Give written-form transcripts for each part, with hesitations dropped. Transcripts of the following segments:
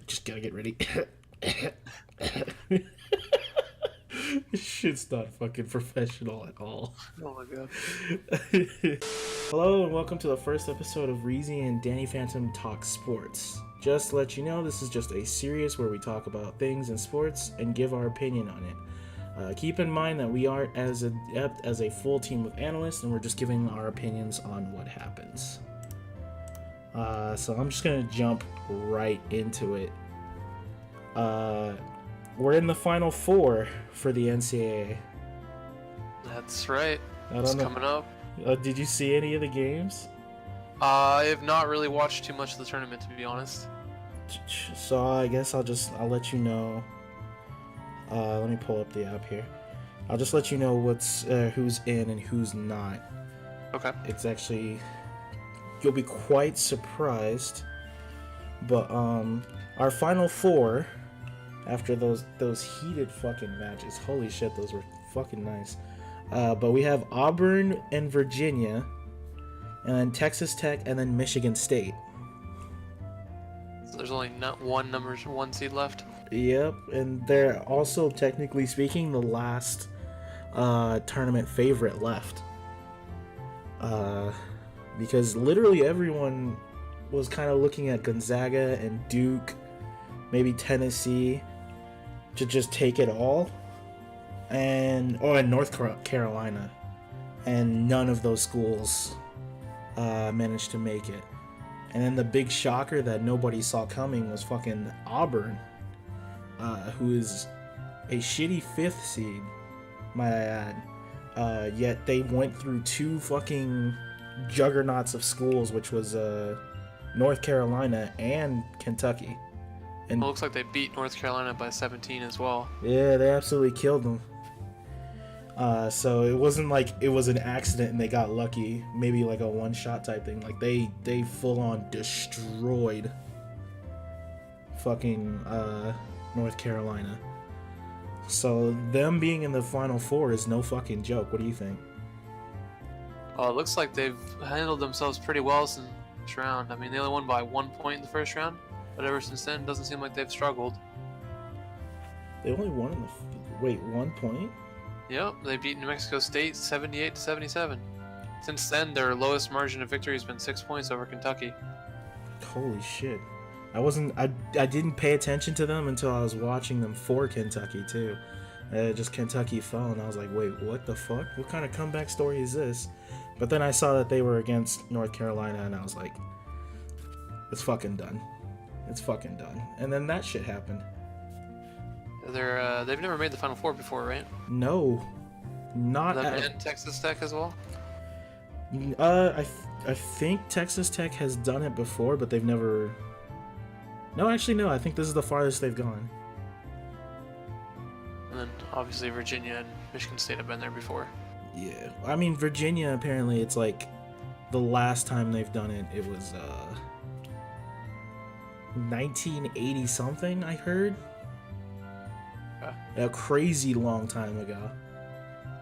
Just gotta get ready. This shit's not fucking professional at all. Oh my god. Hello and welcome to the first episode of Reezy and Danny Phantom Talk Sports. Just to let you know, this is just a series where we talk about things in sports and give our opinion on it. Keep in mind that we aren't as adept as a full team of analysts, and we're just giving our opinions on what happens. So I'm just gonna jump right into it. We're in the Final Four for the NCAA. That's right. I It's don't know. coming up. Did you see any of the games? I have not really watched too much of the tournament, to be honest. So I guess I'll let you know. Let me pull up the app here. I'll just let you know who's in and who's not. Okay. It's actually, you'll be quite surprised. But our Final Four, after those heated fucking matches, holy shit, those were fucking nice. But we have Auburn and Virginia, and then Texas Tech, and then Michigan State. So there's only not one number one seed left. Yep, and they're also, technically speaking, the last tournament favorite left. Because literally everyone was kind of looking at Gonzaga and Duke, maybe Tennessee, to just take it all, and North Carolina, and none of those schools managed to make it. And then the big shocker that nobody saw coming was fucking Auburn, who is a shitty 5th seed, might I add. Yet they went through two fucking juggernauts of schools, which was North Carolina and Kentucky. And It looks like they beat North Carolina by 17 as well. yeah, they absolutely killed them. So it wasn't like it was an accident and they got lucky, maybe like a one-shot type thing. Like they full-on destroyed fucking North Carolina. So them being in the Final Four is no fucking joke. What do you think? It looks like they've handled themselves pretty well since the first round. I mean, they only won by 1 point in the first round, but ever since then, it doesn't seem like they've struggled. They only won in the wait, 1 point? Yep, they beat New Mexico State 78-77. Since then, their lowest margin of victory has been 6 points over Kentucky. Holy shit. I didn't pay attention to them until I was watching them for Kentucky too. Just Kentucky fell and I was like, wait, what the fuck? What kind of comeback story is this? But then I saw that they were against North Carolina and I was like, it's fucking done. It's fucking done. And then that shit happened. They've never made the Final Four before, right? No. Not Them at and Texas Tech as well? I think Texas Tech has done it before, but they've never. No, actually, no. I think this is the farthest they've gone. And then obviously Virginia and Michigan State have been there before. Yeah, I mean Virginia. Apparently, it's like the last time they've done it. It was 1980 something. I heard. A crazy long time ago.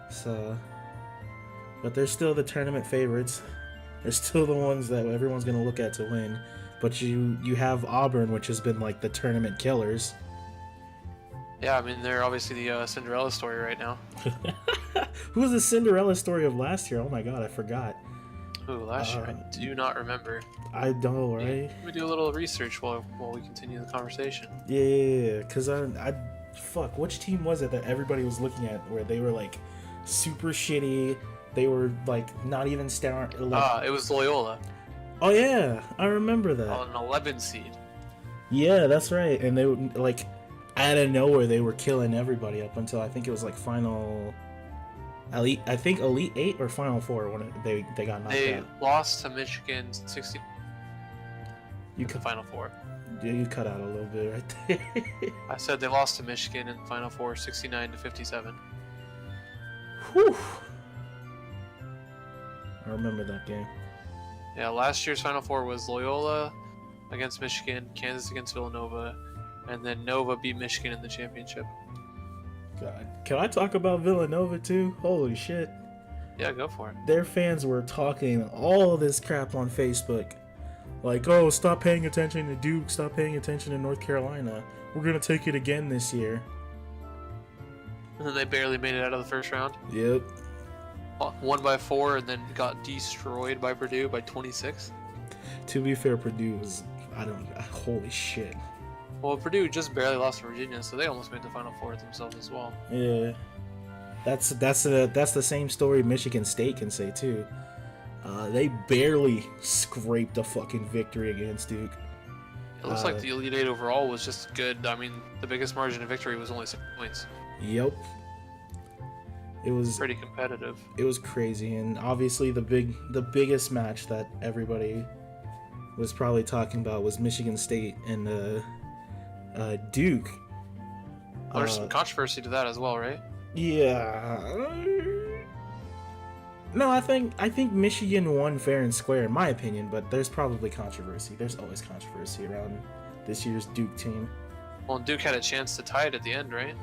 So, but they're still the tournament favorites. They're still the ones that everyone's gonna look at to win. But you have Auburn, which has been like the tournament killers. Yeah, I mean, they're obviously the Cinderella story right now. Who was the Cinderella story of last year? Oh my god, I forgot. Ooh, last year, I do not remember. I know, right? Let me do a little research while we continue the conversation. Yeah, because fuck, which team was it that everybody was looking at where they were like super shitty? They were like not even star. Like, It was Loyola. Oh yeah, I remember that. On an 11 seed. Yeah, that's right. And they would like out of nowhere they were killing everybody up until I think it was like final elite. I think Elite 8 or Final 4 when they got knocked They out. lost to Michigan 60. You in the Final Four. Yeah, you cut out a little bit right there. I said they lost to Michigan in the Final Four, 69-57. Whew. I remember that game. Yeah, last year's Final Four was Loyola against Michigan, Kansas against Villanova, and then Nova beat Michigan in the championship. God. Can I talk about Villanova too? Holy shit. Yeah, go for it. Their fans were talking all this crap on Facebook Like, oh, stop paying attention to Duke, stop paying attention to North Carolina. We're gonna take it again this year. And then they barely made it out of the first round. Yep. Won by 4 and then got destroyed by Purdue by 26. To be fair, Purdue was, holy shit. Well, Purdue just barely lost to Virginia, so they almost made the Final Four themselves as well. Yeah. That's the same story Michigan State can say too. They barely scraped a fucking victory against Duke. It looks like the Elite Eight overall was just good. I mean, the biggest margin of victory was only 6 points. Yep. It was pretty competitive. It was crazy, and obviously the biggest match that everybody was probably talking about was Michigan State and Duke. Well, there's some controversy to that as well, right? Yeah. No, I think Michigan won fair and square in my opinion, but there's probably controversy. There's always controversy around this year's Duke team. Well, Duke had a chance to tie it at the end, right?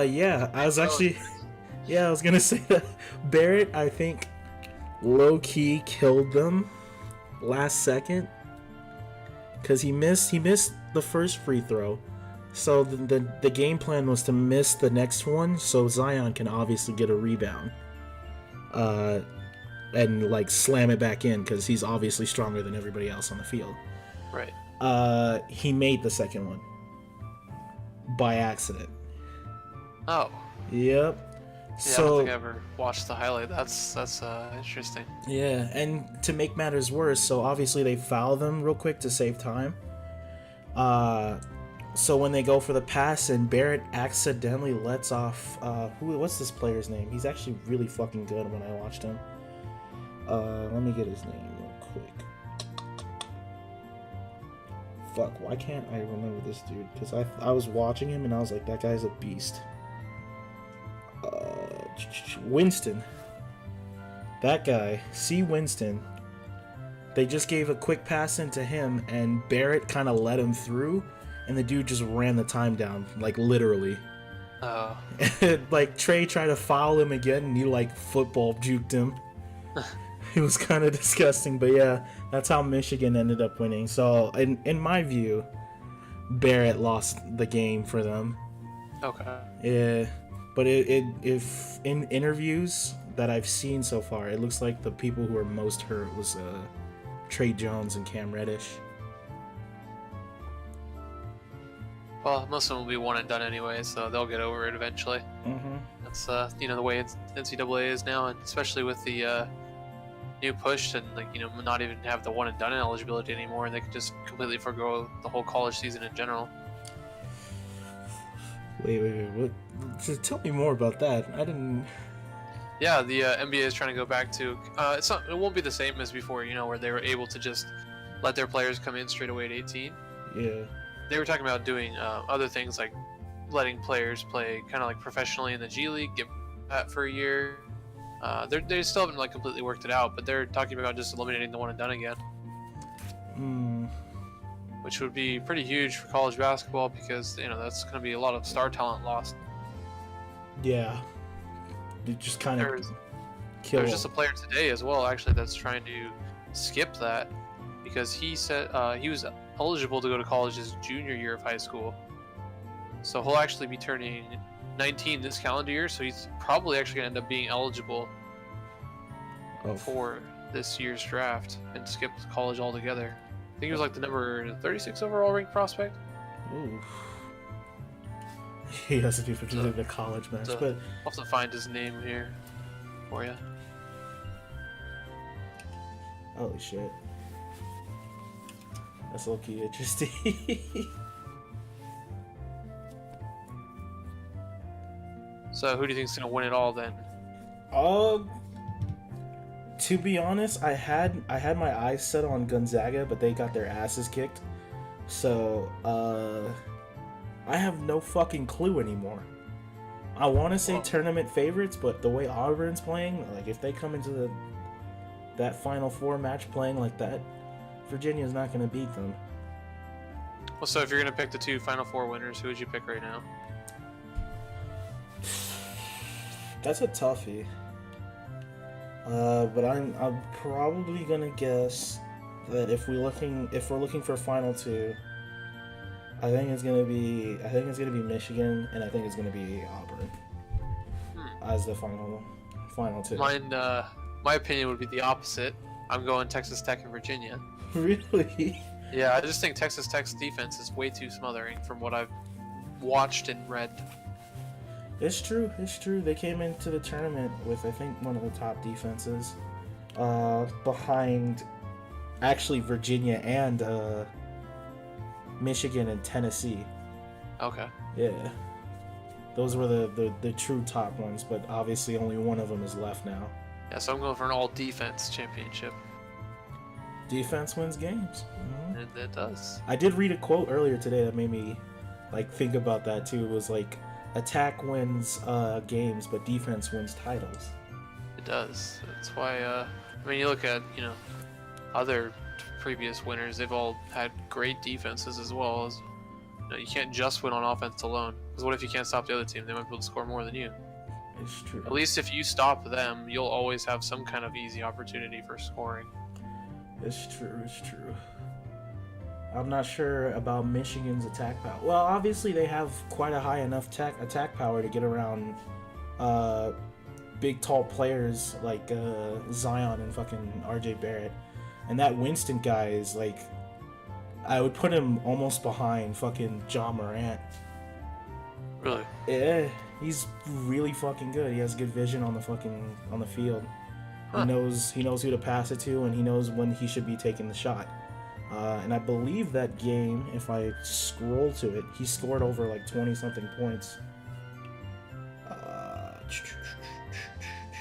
Yeah, I was gonna say that Barrett, I think, low-key killed them last second because he missed the first free throw. So the game plan was to miss the next one so Zion can obviously get a rebound. And like slam it back in because he's obviously stronger than everybody else on the field. Right. He made the second one by accident. Oh. Yep. Yeah, So, I don't think I ever watched the highlight. That's interesting. Yeah, and to make matters worse, so obviously they foul them real quick to save time. So when they go for the pass and Barrett accidentally lets off what's this player's name? He's actually really fucking good when I watched him. Let me get his name real quick. Fuck, why can't I remember this dude? Because I was watching him and I was like, that guy's a beast. Winston. That guy, C. Winston. They just gave a quick pass into him and Barrett kind of let him through. And the dude just ran the time down, like literally. Oh. Like Trey tried to foul him again, and he like football juked him. It was kind of disgusting, but yeah, that's how Michigan ended up winning. So in my view, Barrett lost the game for them. Okay. Yeah, but if in interviews that I've seen so far, it looks like the people who are most hurt was Trey Jones and Cam Reddish. Well, most of them will be one and done anyway, so they'll get over it eventually. Mm-hmm. That's the way NCAA is now, and especially with the new push and not even have the one and done eligibility anymore, and they can just completely forgo the whole college season in general. Wait, what? Just tell me more about that. I didn't. Yeah, the NBA is trying to go back to. It won't be the same as before, where they were able to just let their players come in straight away at 18. Yeah. They were talking about doing other things like letting players play kind of like professionally in the G League, get that for a year. They still haven't like completely worked it out, but they're talking about just eliminating the one and done again. Which would be pretty huge for college basketball because that's going to be a lot of star talent lost. Yeah. You just kind of kill. There's just a player today as well, actually, that's trying to skip that because he said he was eligible to go to college his junior year of high school. So he'll actually be turning 19 this calendar year, so he's probably actually going to end up being eligible for this year's draft and skip college altogether. I think he was like the number 36 overall ranked prospect. Ooh. He has to do for the college match, but I'll have to find his name here for you. Holy shit. That's low-key interesting. So who do you think's gonna win it all then? To be honest, I had my eyes set on Gonzaga, but they got their asses kicked. So, I have no fucking clue anymore. I want to say tournament favorites, but the way Auburn's playing, like if they come into that Final Four match playing like that, Virginia's not going to beat them. Well, so if you're gonna pick the two Final Four winners, who would you pick right now? That's a toughie. But I'm probably gonna guess that if we're looking for final two, I think it's gonna be Michigan, and I think it's gonna be Auburn as the final two. My opinion would be the opposite. I'm going Texas Tech and Virginia. Really? Yeah, I just think Texas Tech's defense is way too smothering from what I've watched and read. It's true. It's true. They came into the tournament with, I think, one of the top defenses, behind actually Virginia and Michigan and Tennessee. Okay. Yeah, those were the true top ones. But obviously, only one of them is left now. Yeah, so I'm going for an all-defense championship. Defense wins games. Mhm. And it does. I did read a quote earlier today that made me think about that too. It was like, attack wins games, but defense wins titles. It does. That's why, I mean, you look at, other previous winners, they've all had great defenses as well as, you can't just win on offense alone. Because what if you can't stop the other team? They might be able to score more than you. It's true. At least if you stop them, you'll always have some kind of easy opportunity for scoring. It's true. It's true. I'm not sure about Michigan's attack power. Well, obviously they have quite a high enough attack power to get around big, tall players like Zion and fucking RJ Barrett. And that Winston guy is like, I would put him almost behind fucking Ja Morant. Really? Yeah, he's really fucking good. He has good vision on the field. Huh. He knows who to pass it to, and he knows when he should be taking the shot. And I believe that game, if I scroll to it, he scored over like 20-something points.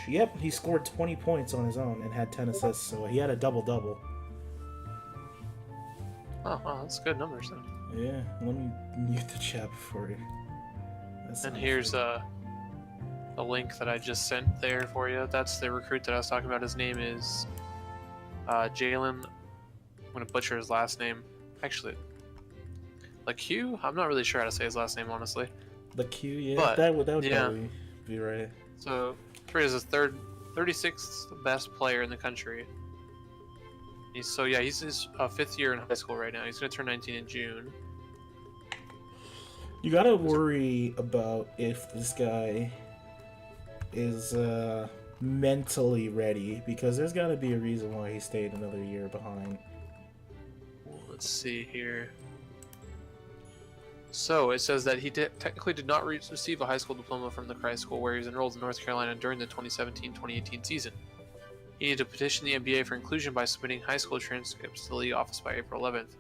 Yep, he scored 20 points on his own and had 10 assists, so he had a double-double. Oh, wow, that's good numbers then. Yeah, let me mute the chat before you. And here's a link that I just sent there for you. That's the recruit that I was talking about. His name is Jalen. I'm gonna butcher his last name. Actually, LeQ? I'm not really sure how to say his last name, honestly. LeQ, yeah. But, that would yeah. probably be right. So, he is his 36th best player in the country. He's his fifth year in high school right now. He's gonna turn 19 in June. You gotta worry about if this guy is mentally ready, because there's gotta be a reason why he stayed another year behind. Let's see here. So it says that he technically did not receive a high school diploma from the Christ School where he was enrolled in North Carolina during the 2017-2018 season. He needed to petition the NBA for inclusion by submitting high school transcripts to the league office by April 11th.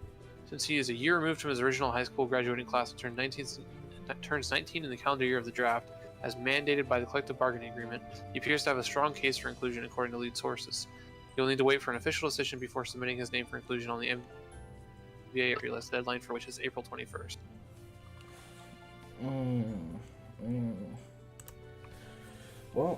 Since he is a year removed from his original high school graduating class and turns 19 in the calendar year of the draft, as mandated by the collective bargaining agreement, he appears to have a strong case for inclusion according to lead sources. He will need to wait for an official decision before submitting his name for inclusion on the NBA list, deadline for which is April 21st. Well,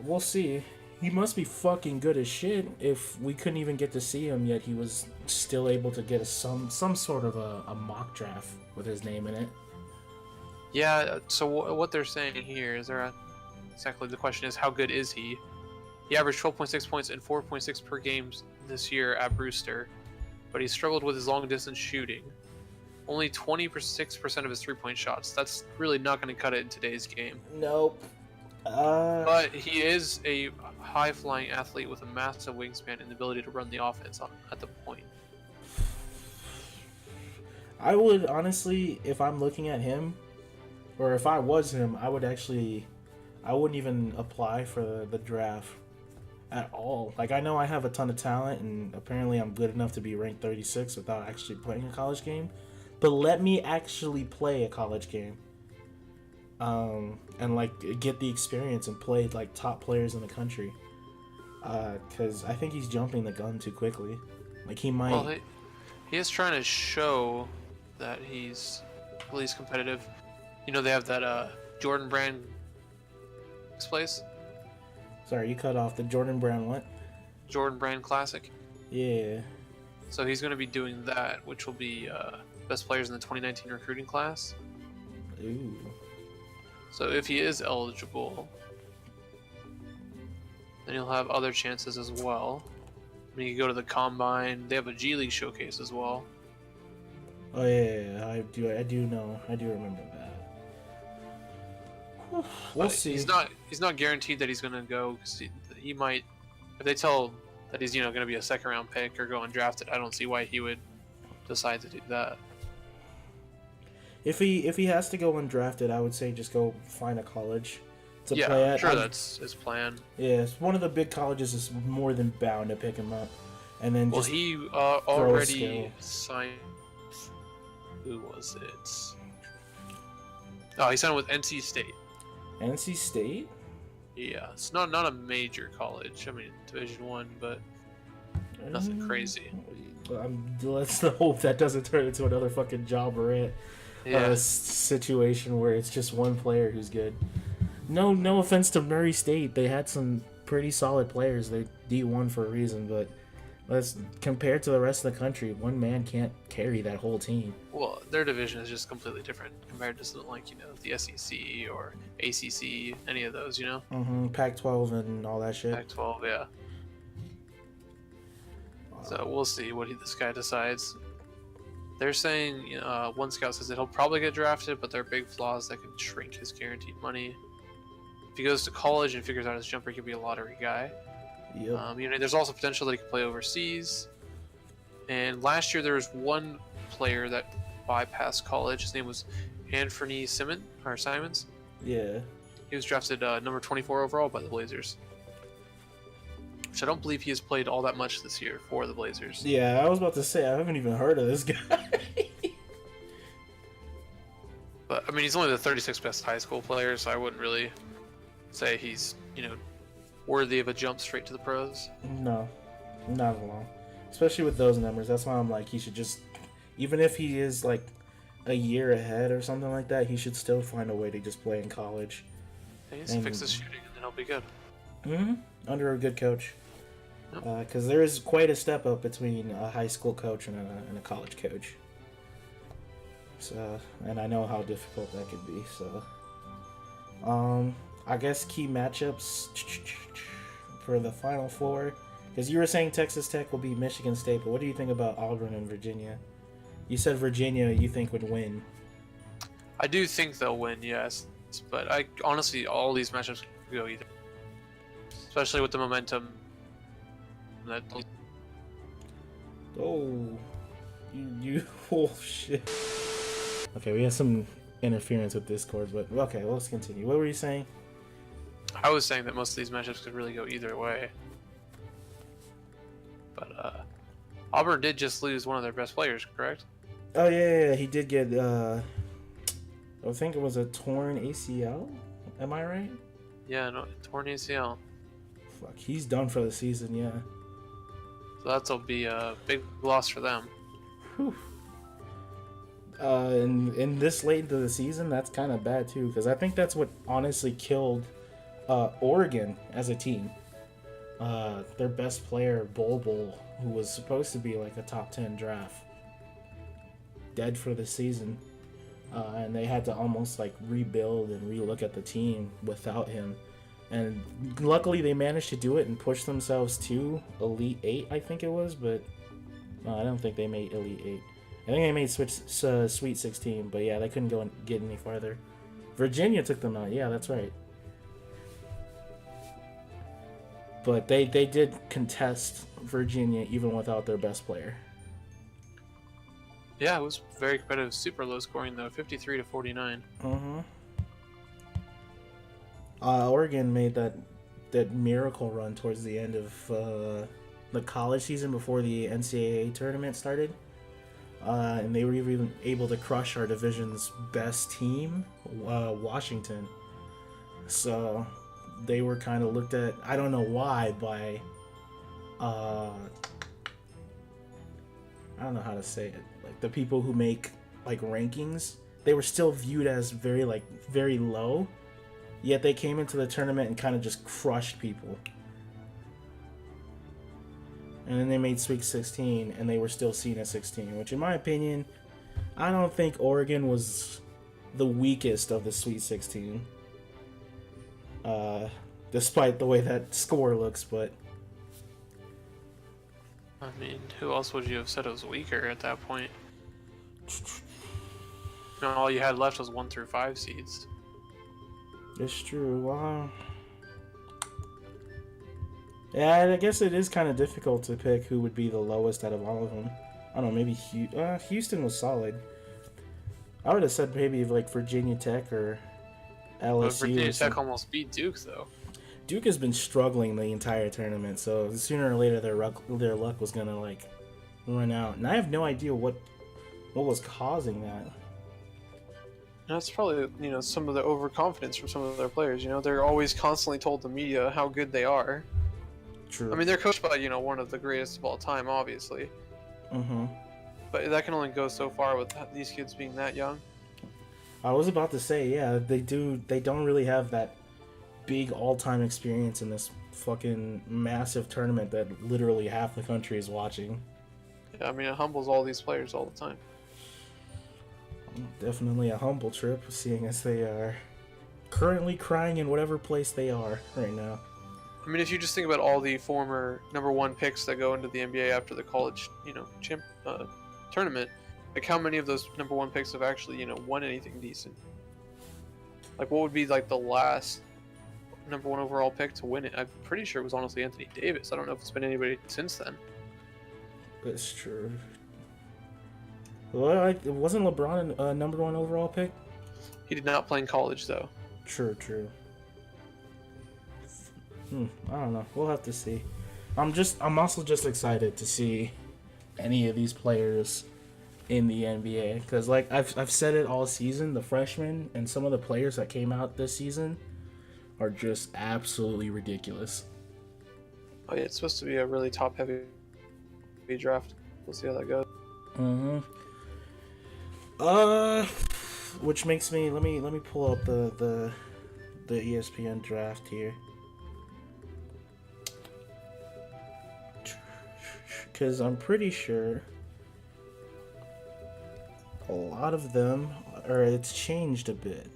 we'll see. He must be fucking good as shit if we couldn't even get to see him, yet he was still able to get some sort of a mock draft with his name in it. Yeah, so what they're saying here is exactly the question is, how good is he? He averaged 12.6 points and 4.6 per game this year at Brewster, but he struggled with his long distance shooting. Only 26% of his 3-point shots. That's really not going to cut it in today's game. Nope. But he is a high-flying athlete with a massive wingspan and the ability to run the offense at the point. I would honestly, if I'm looking at him, or if I was him, I wouldn't even apply for the draft at all. Like, I know I have a ton of talent, and apparently I'm good enough to be ranked 36 without actually playing a college game. But let me actually play a college game. And get the experience and play top players in the country. Because I think he's jumping the gun too quickly. He might. Well, he is trying to show that he's at least competitive. They have that Jordan Brand place. Sorry, you cut off. The Jordan Brand what? Jordan Brand Classic. Yeah. So he's going to be doing that, which will be best players in the 2019 recruiting class. Ooh. So if he is eligible, then he'll have other chances as well. I mean, you go to the combine. They have a G League showcase as well. Oh yeah, I do know. I do remember that. We'll But see. He's not guaranteed that he's gonna go because he might. If they tell that he's gonna be a second round pick or go undrafted, I don't see why he would decide to do that. If he has to go undrafted, I would say just go find a college to Yeah, play I'm at. sure that's his plan. Yeah, one of the big colleges is more than bound to pick him up, and then Well, just he a already skill. signed. Who was it? Oh, he signed with NC State. NC State. Yeah, it's not a major college. I mean, Division One, but nothing crazy. Let's hope that doesn't turn into another fucking job or Yeah, situation where it's just one player who's good. No offense to Murray State, they had some pretty solid players. They D1 for a reason, but let's compared to the rest of the country, one man can't carry that whole team. well, their division is just completely different compared to something like the SEC or ACC, any of those. Pac-12 and all that shit. Pac-12, yeah. So we'll see what this guy decides. They're saying one scout says that he'll probably get drafted, but there are big flaws that can shrink his guaranteed money. If he goes to college and figures out his jumper, he could be a lottery guy. Yep. There's also potential that he could play overseas. And last year there was one player that bypassed college. His name was Anthony Simons. Yeah. He was drafted number 24 overall by the Blazers. Which I don't believe he has played all that much this year for the Blazers. Yeah, I was about to say I haven't even heard of this guy. But I mean, he's only the 36th best high school player, so I wouldn't really say he's worthy of a jump straight to the pros. No, not at all. Especially with those numbers. That's why I'm like, he should just, even if he is like a year ahead or something like that, he should still find a way to just play in college. He needs to fix his shooting, and then he'll be good. Under a good coach. Yep. Because there is quite a step up between a high school coach and a college coach. So, and I know how difficult that could be. So, I guess key matchups for the Final Four. Because you were saying Texas Tech will beat Michigan State, but what do you think about Auburn and Virginia? You said Virginia you think would win. I do think they'll win, yes. But I honestly, all these matchups could go either. Especially with the momentum. Oh, you oh shit. Okay, we had some interference with Discord, but okay, let's continue. What were you saying? I was saying that most of these matchups could really go either way. But Auburn did just lose one of their best players, correct? Oh yeah, he did get I think it was a torn ACL. Am I right? Yeah, no, torn ACL. Fuck, he's done for the season, yeah. So that'll be a big loss for them. Whew. In this late into the season, that's kind of bad too, because I think that's what honestly killed Oregon as a team. Their best player, Bol, who was supposed to be like a top 10 draft, dead for the season. And they had to almost like rebuild and relook at the team without him. And luckily they managed to do it and push themselves to Elite 8, I think it was, but no, I don't think they made Elite 8. I think they made Sweet 16, but yeah, they couldn't go and get any farther. Virginia took them out, yeah, that's right. But they did contest Virginia even without their best player. Yeah, it was very competitive, super low scoring though, 53-49. Oregon made that miracle run towards the end of the college season before the NCAA tournament started. And they were even able to crush our division's best team, Washington. So they were kind of looked at, I don't know why, by I don't know how to say it, like the people who make like rankings, they were still viewed as very low, yet they came into the tournament and kind of just crushed people. And then they made Sweet 16, and they were still seen as 16, which in my opinion, I don't think Oregon was the weakest of the Sweet 16. Despite the way that score looks, but I mean, who else would you have said was weaker at that point? All you had left was 1 through 5 seeds. It's true. Wow. Yeah, I guess it is kind of difficult to pick who would be the lowest out of all of them. I don't know, maybe Houston was solid. I would have said maybe like Virginia Tech or LSU. But Virginia Tech almost beat Duke, though. Duke has been struggling the entire tournament, so sooner or later their luck was gonna like run out, and I have no idea what was causing that. That's probably some of the overconfidence from some of their players. They're always constantly told the media how good they are. True. I mean, they're coached by one of the greatest of all time, obviously. Mm-hmm. But that can only go so far with these kids being that young. I was about to say, yeah, they don't really have that big all-time experience in this fucking massive tournament that literally half the country is watching. Yeah, I mean, it humbles all these players all the time. Definitely a humble trip, seeing as they are currently crying in whatever place they are right now. I mean, if you just think about all the former #1 picks that go into the NBA after the college, tournament, like how many of those #1 picks have actually, won anything decent? Like, what would be like the last #1 overall pick to win it? I'm pretty sure it was honestly Anthony Davis. I don't know if it's been anybody since then. That's true. Well, wasn't LeBron a #1 overall pick? He did not play in college, though. True. I don't know. We'll have to see. I'm also just excited to see any of these players in the NBA, because like I've said it all season, the freshmen and some of the players that came out this season are just absolutely ridiculous. Oh yeah, it's supposed to be a really top-heavy draft. We'll see how that goes. Which makes me let me pull up the ESPN draft here, because I'm pretty sure a lot of them it's changed a bit.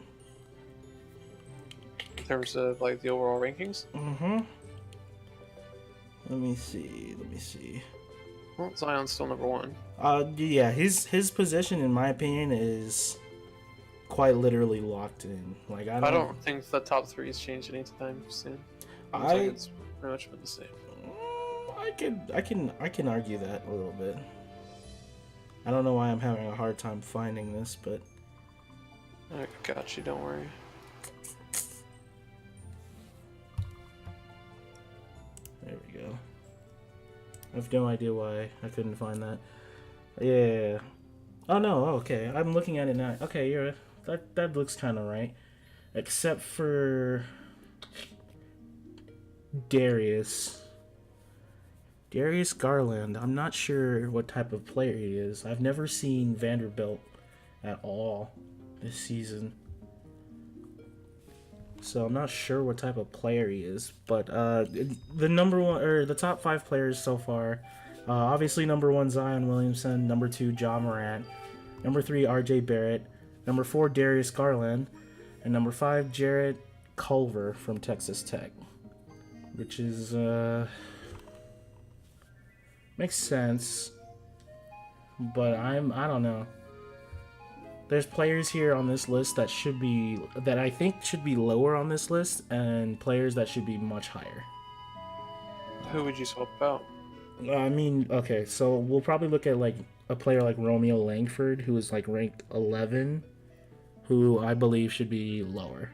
In terms of like the overall rankings? Let me see. Well, Zion's still #1. Yeah, his position, in my opinion, is quite literally locked in. Like I don't think the top 3 has changed anytime soon. It's pretty much been the same. I can argue that a little bit. I don't know why I'm having a hard time finding this, but I got you. Don't worry. There we go. I have no idea why I couldn't find that. Yeah. Oh no. Okay, I'm looking at it now. Okay, that looks kind of right, except for Darius Garland. I'm not sure what type of player he is. I've never seen Vanderbilt at all this season, so I'm not sure what type of player he is. But the #1 or the top 5 players so far, obviously #1 Zion Williamson, #2 Ja Morant, #3 RJ Barrett, #4 Darius Garland, and #5 Jarrett Culver from Texas Tech, which is makes sense, but I don't know. There's players here on this list that I think should be lower on this list, and players that should be much higher. Who would you swap out? I mean, okay, so we'll probably look at like a player like Romeo Langford, who is like ranked 11, who I believe should be lower.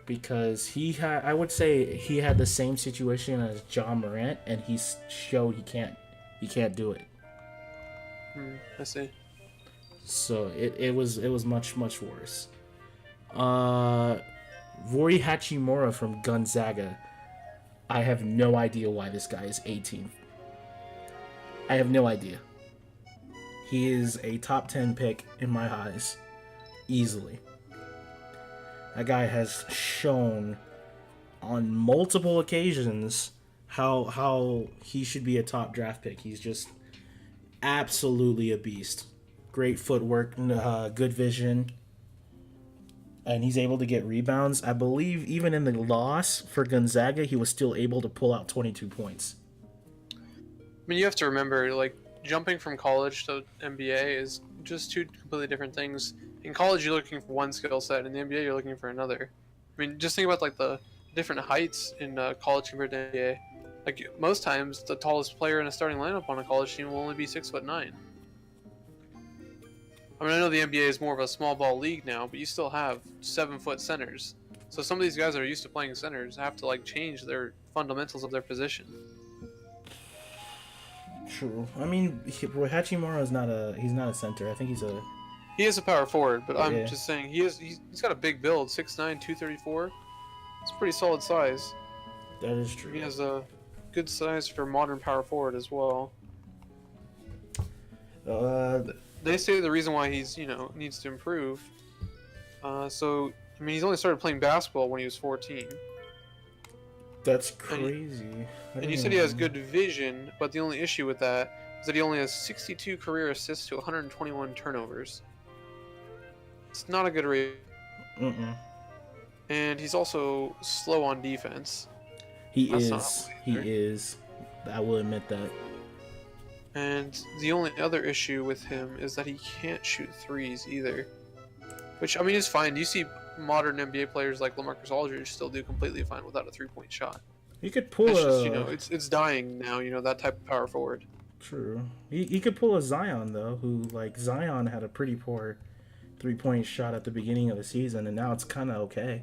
Because I would say he had the same situation as Ja Morant, and he showed he can't do it. I see. So it was much worse. Rory Hachimura from Gonzaga. I have no idea why this guy is 18th. I have no idea. He is a top 10 pick in my eyes, easily. That guy has shown on multiple occasions how he should be a top draft pick. He's just absolutely a beast. Great footwork, good vision, and he's able to get rebounds. I believe even in the loss for Gonzaga, he was still able to pull out 22 points. mean, you have to remember, like, jumping from college to NBA is just two completely different things. In college, you're looking for one skill set. In the NBA, you're looking for another. I mean, just think about like the different heights in college compared to NBA. Like most times, the tallest player in a starting lineup on a college team will only be 6'9". I mean, I know the NBA is more of a small ball league now, but you still have 7-foot centers. So some of these guys that are used to playing centers have to like change their fundamentals of their position. True. I mean, Hachimura is he's not a center. I think He is a power forward, but I'm Yeah. just saying he's got a big build, 6'9", 234. It's a pretty solid size. that is true. He has a good size for modern power forward as well. They say the reason why he's needs to improve. So I mean, he's only started playing basketball when he was 14. That's crazy. And you said he has good vision, but the only issue with that is that he only has 62 career assists to 121 turnovers. It's not a good rate. And he's also slow on defense. He That's is. not He either. is. I will admit that. And the only other issue with him is that he can't shoot threes either. Which, I mean, is fine. You see modern NBA players like LaMarcus Aldridge still do completely fine without a three-point shot. He could pull It's a. just, it's dying now, that type of power forward. True. He could pull a Zion though, who like Zion had a pretty poor 3-point shot at the beginning of the season, and now it's kind of okay.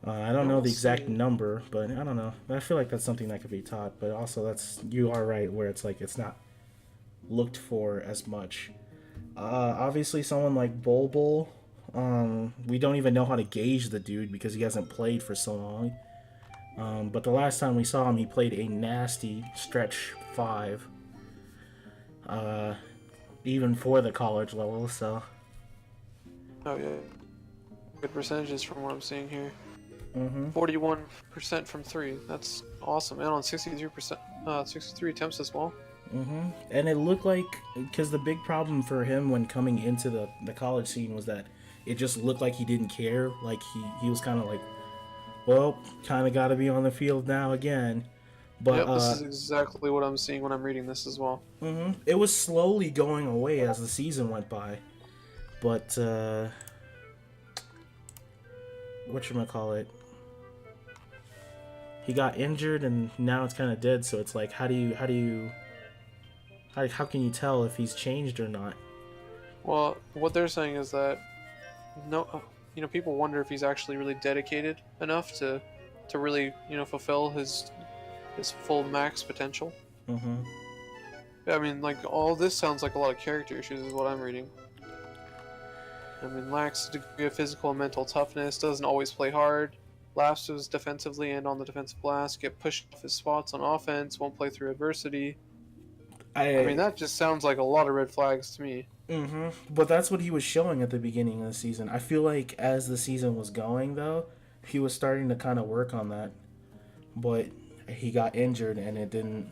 I don't know We'll the exact see. number, but I don't know. I feel like that's something that could be taught. But also, you are right where it's like it's not looked for as much. Obviously, someone like Bol, we don't even know how to gauge the dude because he hasn't played for so long. But the last time we saw him, he played a nasty stretch 5, even for the college level. So. Oh, yeah. Good percentages from what I'm seeing here. 41% 41% from 3. That's awesome. And on 63%, 63 attempts as well. And it looked like, because the big problem for him when coming into the college scene was that it just looked like he didn't care. Like he was kind of like, well, kind of got to be on the field now again. But Yep, this is exactly what I'm seeing when I'm reading this as well. it was slowly going away as the season went by. But whatchamacallit, he got injured and now it's kind of dead. So it's like, how can you tell if he's changed or not? Well, what they're saying is that people wonder if he's actually really dedicated enough to really fulfill his full max potential. I mean, like, all this sounds like a lot of character issues is what I'm reading. I mean, lacks a degree of physical and mental toughness, doesn't always play hard, lapses defensively and on the defensive glass, get pushed off his spots on offense, won't play through adversity. I mean, that just sounds like a lot of red flags to me. But that's what he was showing at the beginning of the season. I feel like as the season was going, though, he was starting to kind of work on that. But he got injured, and it didn't.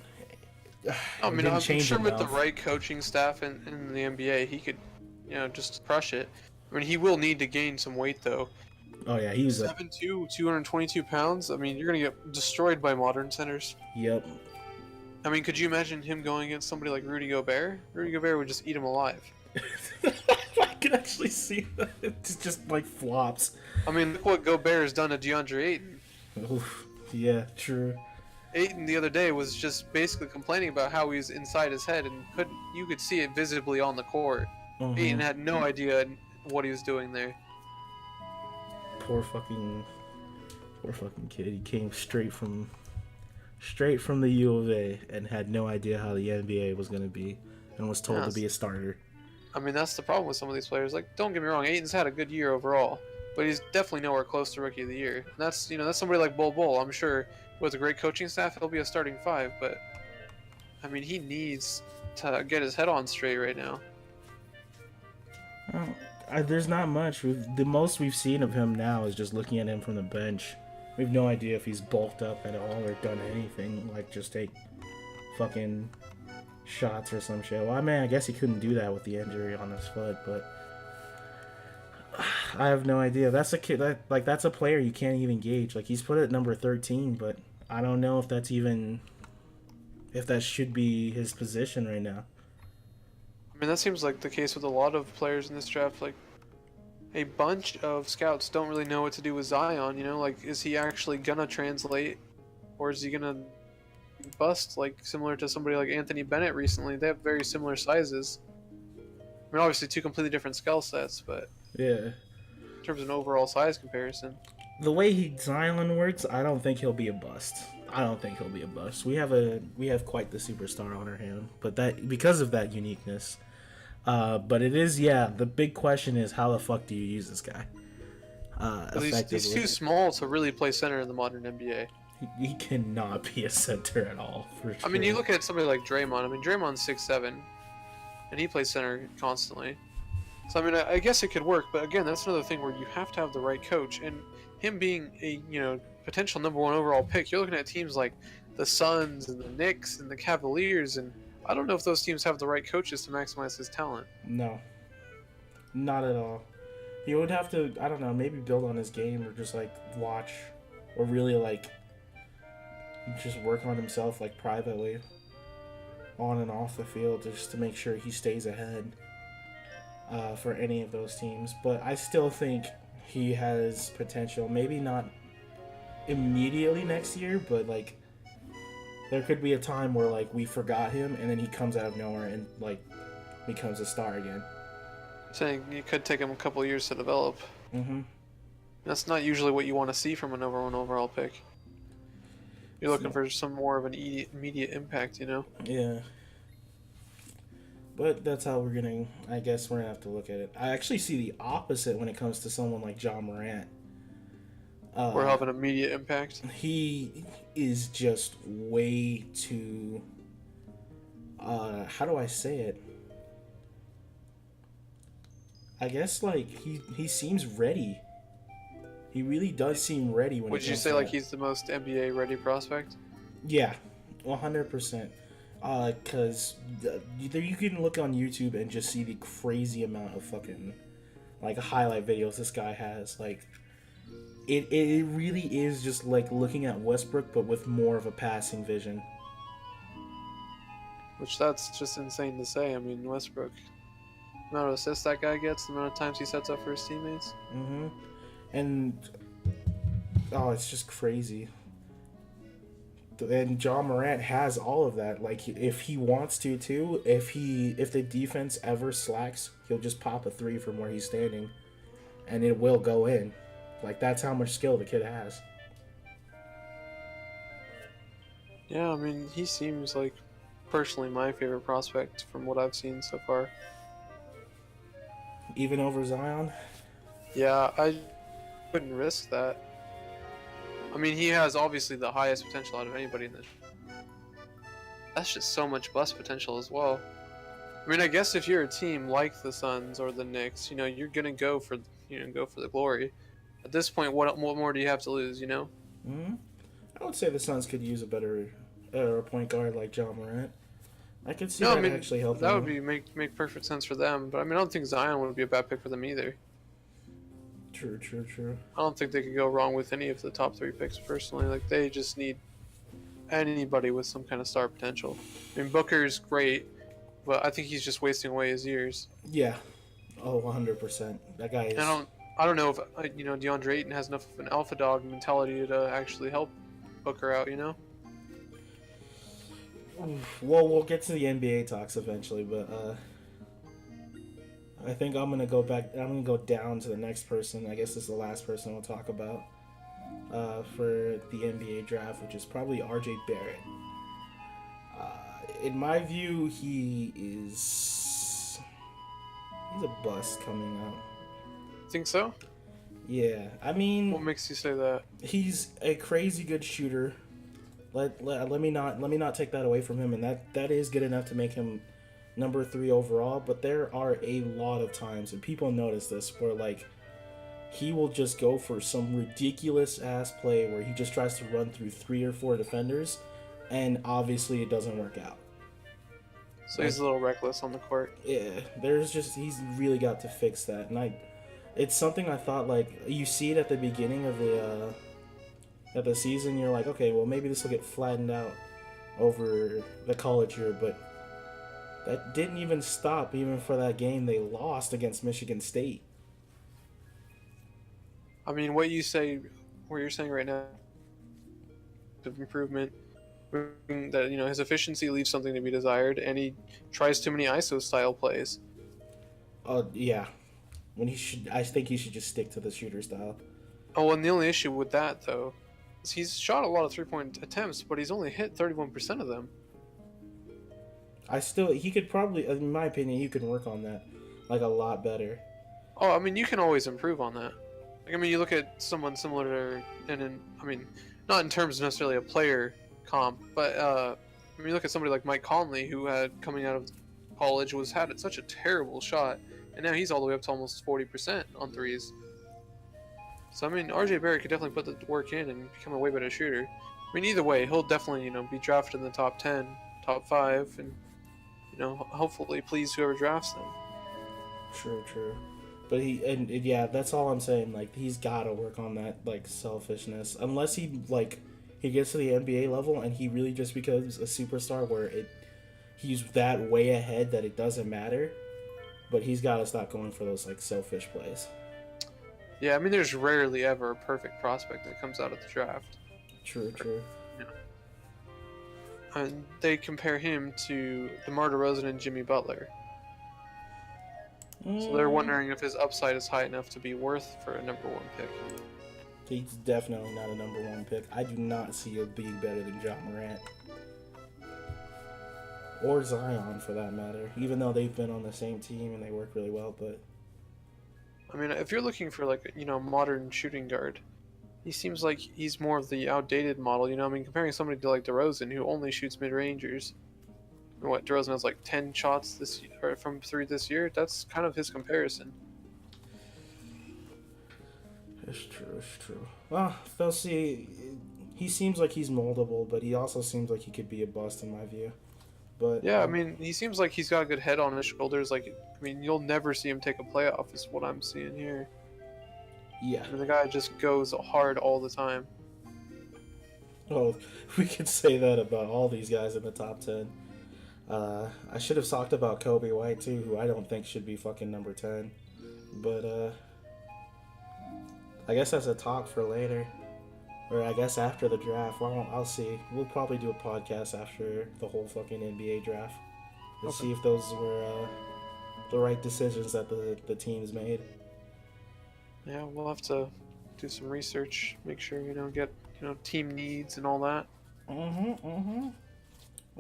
I mean, I'm change sure with the enough. right coaching staff in the NBA, he could, just crush it. I mean, he will need to gain some weight, though. Oh yeah, he was 7'2", 222 pounds. I mean, you're gonna get destroyed by modern centers. Yep. I mean, could you imagine him going against somebody like Rudy Gobert? Rudy Gobert would just eat him alive. I can actually see that. It's just like flops. I mean, look what Gobert has done to DeAndre Ayton. Oof. Yeah, true. Ayton the other day was just basically complaining about how he was inside his head, and you could see it visibly on the court. Ayton had no idea what he was doing there. Poor fucking kid. He came straight from the U of A and had no idea how the NBA was gonna be, and was told to be a starter. I mean, that's the problem with some of these players. Like, don't get me wrong, Ayton's had a good year overall, but he's definitely nowhere close to Rookie of the Year. And that's somebody like Bol. I'm sure with a great coaching staff, he'll be a starting 5. But I mean, he needs to get his head on straight right now. There's not much. The most we've seen of him now is just looking at him from the bench. We have no idea if he's bulked up at all or done anything, like just take fucking shots or some shit. Well, I mean, I guess he couldn't do that with the injury on his foot, but I have no idea. That's a kid that's a player you can't even gauge. Like, he's put at number 13, but I don't know if that's even if that should be his position right now. I mean, that seems like the case with a lot of players in this draft. Like, a bunch of scouts don't really know what to do with Zion, you know? Like, is he actually gonna translate? Or is he gonna bust, like, similar to somebody like Anthony Bennett recently? They have very similar sizes. I mean, obviously, two completely different skill sets, but Yeah. in terms of an overall size comparison. The way Zion works, I don't think he'll be a bust. I don't think he'll be a bust. We have quite the superstar on our hand, but that because of that uniqueness. But it is, yeah. The big question is, how the fuck do you use this guy? He's too small to really play center in the modern NBA. He cannot be a center at all. For sure. I mean, you look at somebody like Draymond. I mean, Draymond's 6'7", and he plays center constantly. So I mean, I guess it could work, but again, that's another thing where you have to have the right coach. And him being a potential number 1 overall pick, you're looking at teams like the Suns and the Knicks and the Cavaliers, and I don't know if those teams have the right coaches to maximize his talent. No, not at all. He would have to, I don't know, maybe build on his game or just like watch, or really like just work on himself like privately, on and off the field, just to make sure he stays ahead for any of those teams. But I still think he has potential. Maybe not immediately next year, but like there could be a time where like we forgot him and then he comes out of nowhere and like becomes a star again. Saying it could take him a couple years to develop. Mm-hmm. That's not usually what you want to see from a number 1 overall pick. You're looking for some more of an immediate impact, you know? Yeah. But that's how I guess we're gonna have to look at it. I actually see the opposite when it comes to someone like Ja Morant. We're having immediate impact. He is just way too. How do I say it? I guess like he seems ready. He really does seem ready when. Would you say like he's the most NBA ready prospect? Yeah, 100%. Because you can look on YouTube and just see the crazy amount of fucking like highlight videos this guy has. Like, it really is just like looking at Westbrook, but with more of a passing vision. Which that's just insane to say. I mean, Westbrook, the amount of assists that guy gets, the amount of times he sets up for his teammates. Mm-hmm. And it's just crazy. And Ja Morant has all of that. Like, if he wants to too, if the defense ever slacks, he'll just pop a 3 from where he's standing, and it will go in. Like, that's how much skill the kid has. Yeah, I mean, he seems like personally my favorite prospect from what I've seen so far. Even over Zion? Yeah, I wouldn't risk that. I mean, he has obviously the highest potential out of anybody in this. That's just so much bust potential as well. I mean, I guess if you're a team like the Suns or the Knicks, you're gonna go for the glory. At this point, what more do you have to lose? Mm-hmm. I would say the Suns could use a better point guard like Ja Morant. I could see that actually helping. That would be make perfect sense for them. But I mean, I don't think Zion would be a bad pick for them either. True. I don't think they could go wrong with any of the top 3 picks personally. Like, they just need anybody with some kind of star potential. I mean, Booker's great, but I think he's just wasting away his years. Yeah. Oh, 100%. That guy is. I don't know if DeAndre Ayton has enough of an alpha dog mentality to actually help Booker out. Well, we'll get to the NBA talks eventually, but I think I'm gonna go back. I'm gonna go down to the next person. I guess this is the last person we'll talk about for the NBA draft, which is probably RJ Barrett. In my view, he's a bust coming up. Think so? Yeah, I mean, what makes you say that? He's a crazy good shooter. Let me not take that away from him, and that is good enough to make him number 3 overall. But there are a lot of times, and people notice this, where like he will just go for some ridiculous ass play where he just tries to run through 3 or 4 defenders, and obviously it doesn't work out. So he's a little reckless on the court. Yeah, he's really got to fix that, and it's something I thought, like, you see it at the beginning of the season, you're like, okay, well, maybe this will get flattened out over the college year, but that didn't even stop even for that game they lost against Michigan State. I mean, what you're saying right now, of improvement, that his efficiency leaves something to be desired, and he tries too many ISO style plays. Yeah. I think he should just stick to the shooter style. Oh, and the only issue with that though, is he's shot a lot of 3-point attempts, but he's only hit 31% of them. He could probably, in my opinion, you can work on that like a lot better. Oh, I mean, you can always improve on that. Like, I mean, you look at someone similar to, I mean, not in terms of necessarily a player comp, but I mean, you look at somebody like Mike Conley, who coming out of college had such a terrible shot, and now he's all the way up to almost 40% on threes. So I mean, RJ Barrett could definitely put the work in and become a way better shooter. I mean, either way, he'll definitely be drafted in the top 10, top 5, and hopefully please whoever drafts them. True. But yeah, that's all I'm saying. Like, he's got to work on that, like, selfishness. Unless he gets to the NBA level and he really just becomes a superstar where he's that way ahead that it doesn't matter. But he's got to stop going for those, like, selfish plays. Yeah, I mean, there's rarely ever a perfect prospect that comes out of the draft. True. Yeah. And they compare him to DeMar DeRozan and Jimmy Butler. So they're wondering if his upside is high enough to be worth for a number 1 pick. He's definitely not a number 1 pick. I do not see him being better than Ja Morant. Or Zion, for that matter. Even though they've been on the same team and they work really well, but... I mean, if you're looking for, like, modern shooting guard, he seems like he's more of the outdated model, I mean, comparing somebody to, like, DeRozan, who only shoots mid-rangers. What, DeRozan has, like, 10 shots this year, or from 3 this year? That's kind of his comparison. It's true. Well, they'll see. He seems like he's moldable, but he also seems like he could be a bust in my view. But yeah, I mean, he seems like he's got a good head on his shoulders. Like, I mean, you'll never see him take a playoff, is what I'm seeing here. Yeah. I mean, the guy just goes hard all the time. Well, we could say that about all these guys in the top 10. I should have talked about Kobe White, too, who I don't think should be fucking number 10. But, I guess that's a talk for later. Or I guess after the draft. Well, I'll see. We'll probably do a podcast after the whole fucking NBA draft. To see if those were the right decisions that the teams made. Yeah, we'll have to do some research, make sure get team needs and all that. Well,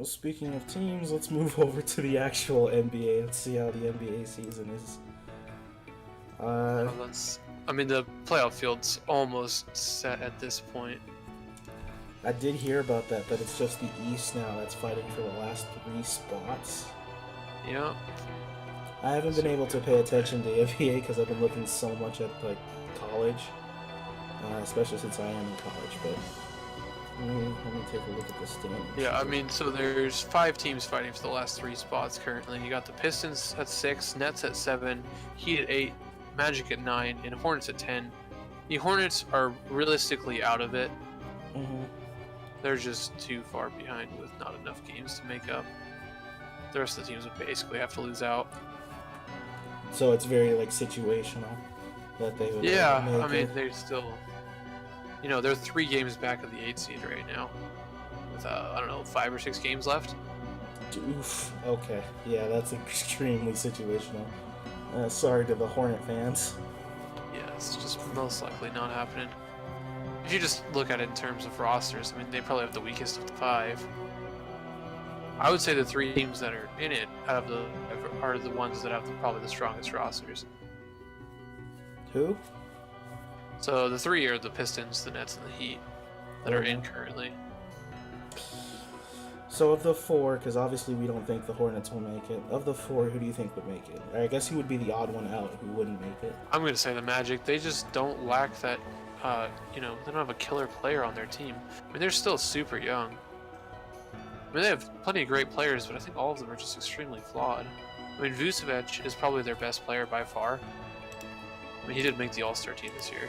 speaking of teams, let's move over to the actual NBA. Let's see how the NBA season is. I mean, the playoff field's almost set at this point. I did hear about that it's just the East now that's fighting for the last 3 spots. Yeah. I haven't been able to pay attention to NBA because I've been looking so much at, like, college. Especially since I am in college, but... Let me take a look at the standings. Yeah, I mean, so there's 5 teams fighting for the last 3 spots currently. You got the Pistons at 6, Nets at 7, Heat at 8, Magic at 9, and Hornets at 10. The Hornets are realistically out of it. They're just too far behind with not enough games to make up. The rest of the teams would basically have to lose out. So it's very, like, situational that they would... Yeah, I mean, they're still... they're 3 games back of the 8 seed right now. With, 5 or 6 games left. Oof. Okay. Yeah, that's extremely situational. Sorry to the Hornet fans. Yeah, it's just most likely not happening. If you just look at it in terms of rosters, I mean, they probably have the weakest of the 5. I would say the 3 teams that are in it are the ones that have probably the strongest rosters. Who? So the 3 are the Pistons, the Nets, and the Heat that are in currently. So of the 4, because obviously we don't think the Hornets will make it, of the 4, who do you think would make it? Or I guess who would be the odd one out who wouldn't make it? I'm going to say the Magic. They just don't lack that, they don't have a killer player on their team. I mean, they're still super young. I mean, they have plenty of great players, but I think all of them are just extremely flawed. I mean, Vucevic is probably their best player by far. I mean, he did make the All-Star team this year.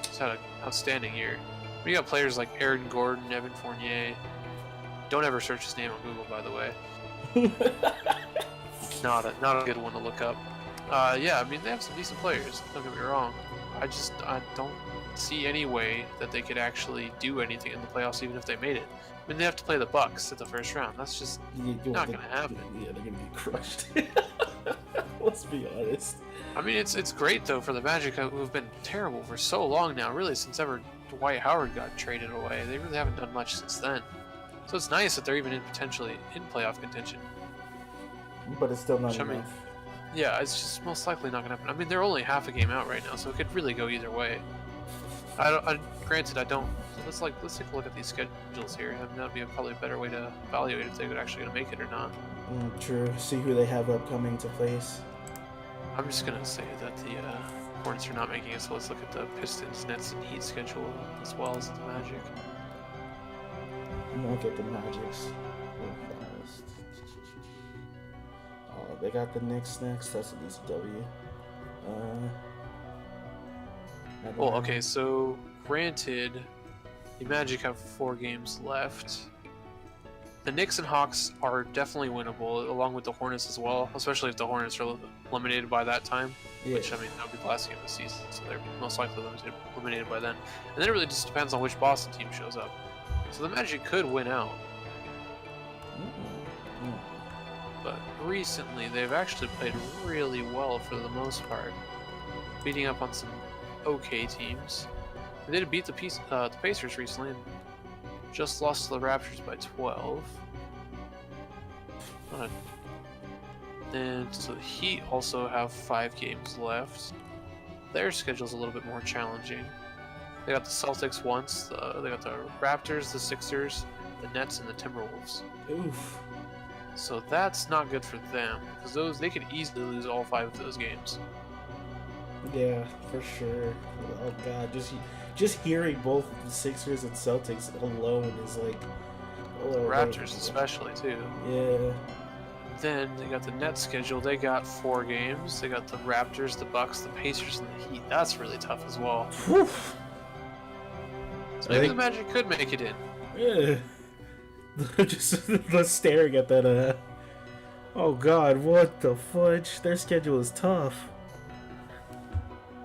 He's had an outstanding year. You got players like Aaron Gordon, Evan Fournier, Don't ever search his name on Google, by the way. Not a good one to look up. Yeah, I mean they have some decent players. Don't get me wrong. I don't see any way that they could actually do anything in the playoffs, even if they made it. I mean they have to play the Bucks at the first round. That's just not gonna happen. Yeah, they're gonna get crushed. Let's be honest. I mean it's great though for the Magic, who have been terrible for so long now. Really, since ever Dwight Howard got traded away, they really haven't done much since then. So it's nice that they're even potentially in playoff contention. But it's still not Which, I mean, enough. yeah, it's just most likely not gonna happen. I mean, they're only half a game out right now, so it could really go either way. Granted, I don't. Let's take a look at these schedules here. I mean, that'd be probably a better way to evaluate if they would actually gonna make it or not. True. See who they have upcoming to face. I'm just gonna say that the Hornets are not making it. So let's look at the Pistons, Nets, and Heat schedule as well as the Magic. Look at the Magics. They got the Knicks next. That's at least a W. Well, okay, so granted, the Magic have 4 games left. The Knicks and Hawks are definitely winnable, along with the Hornets as well, especially if the Hornets are eliminated by that time. Yeah. Which, I mean, that would be the last game of the season, so they're most likely eliminated by then. And then it really just depends on which Boston team shows up. So the Magic could win out. But recently, they've actually played really well for the most part, beating up on some okay teams. They did beat the Pacers recently, and just lost to the Raptors by 12. And so the Heat also have 5 games left. Their schedule's a little bit more challenging. They got the Celtics once, they got the Raptors, the Sixers, the Nets, and the Timberwolves. Oof. So that's not good for them, because they could easily lose all 5 of those games. Yeah, for sure. Oh god, just hearing both the Sixers and Celtics alone is like. The Raptors especially too. Yeah. Then they got the Nets schedule. They got 4 games. They got the Raptors, the Bucks, the Pacers, and the Heat. That's really tough as well. Whew. So maybe the Magic could make it in. Yeah. Just staring at that. Oh god, what the fudge? Their schedule is tough.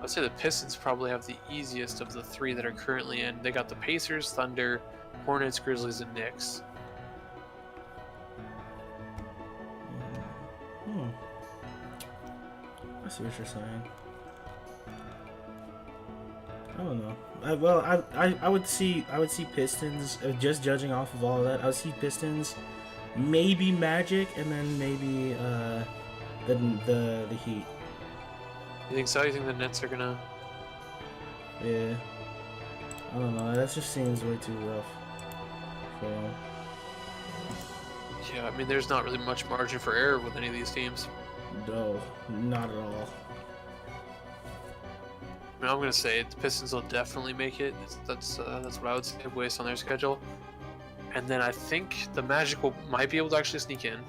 I'd say the Pistons probably have the easiest of the 3 that are currently in. They got the Pacers, Thunder, Hornets, Grizzlies, and Knicks. I see what you're saying. I don't know. I would see Pistons, just judging off of all of that. I would see Pistons, maybe Magic, and then maybe the Heat. You think so? You think the Nets are gonna? Yeah. I don't know. That just seems way too rough. So. Yeah, I mean, there's not really much margin for error with any of these teams. No, not at all. I mean, I'm gonna say the Pistons will definitely make it. That's what I would say based on their schedule. And then I think the Magic might be able to actually sneak in.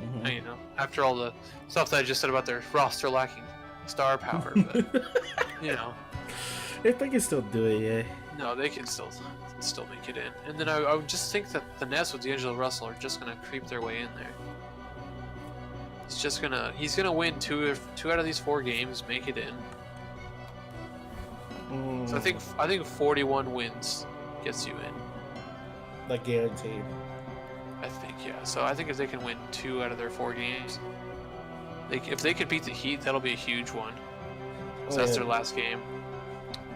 Mm-hmm. And, you know, after all the stuff that I just said about their roster lacking star power, but you know, if they can still do it, yeah. no, they can still make it in. And then I would just think that the Nets with D'Angelo Russell are just gonna creep their way in there. He's gonna win two out of these 4 games, make it in. So I think 41 wins gets you in. Like guaranteed. I think, yeah. So I think if they can win 2 out of their 4 games, if they could beat the Heat, that'll be a huge one. So that's their last game.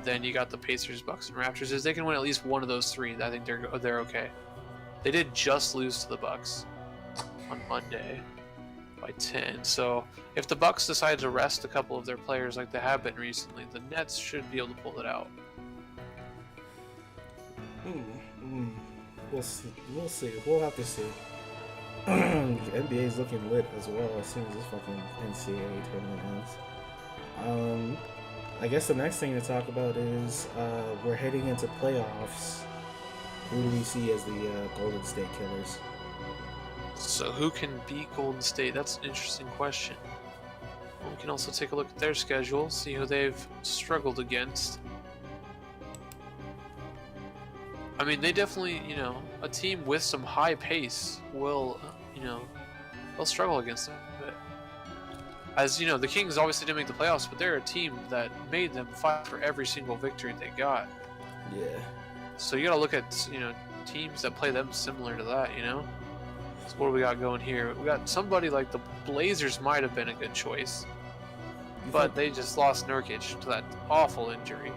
Then you got the Pacers, Bucks, and Raptors. If they can win at least one of those 3, I think they're okay. They did just lose to the Bucks on Monday by 10. So if the Bucks decide to rest a couple of their players like they have been recently, the Nets should be able to pull it out. We'll see. We'll have to see. The NBA is looking lit as well as soon as this fucking NCAA tournament ends. I guess the next thing to talk about is we're heading into playoffs. Who do we see as the Golden State Killers? So who can beat Golden State? That's an interesting question. Well, we can also take a look at their schedule, see who they've struggled against. I mean, they definitely, you know, a team with some high pace will, they'll struggle against them. But as you know, the Kings obviously didn't make the playoffs, but they're a team that made them fight for every single victory they got. Yeah. So you gotta look at, teams that play them similar to that, So what do we got going here? We got somebody like the Blazers might have been a good choice, but they just lost Nurkic to that awful injury.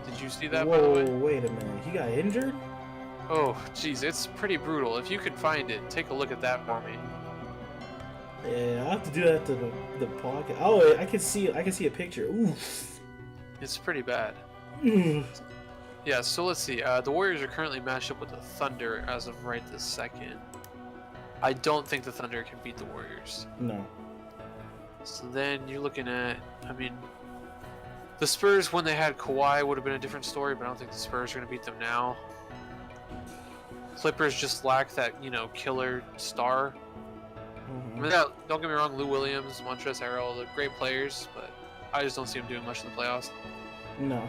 Did you see that, Whoa, by the way? wait a minute. He got injured? Oh, jeez, it's pretty brutal. If you could find it, take a look at that for me. Yeah, I'll have to do that to the pocket. Oh, I can see a picture. Oof. It's pretty bad. Mm. Yeah, so let's see. The Warriors are currently matched up with the Thunder as of right this second. I don't think the Thunder can beat the Warriors. No. So then you're looking at, the Spurs when they had Kawhi would have been a different story, but I don't think the Spurs are going to beat them now. Clippers just lack that, killer star. Mhm. I mean, don't get me wrong, Lou Williams, Montrezl Harrell, they're great players, but I just don't see them doing much in the playoffs. No.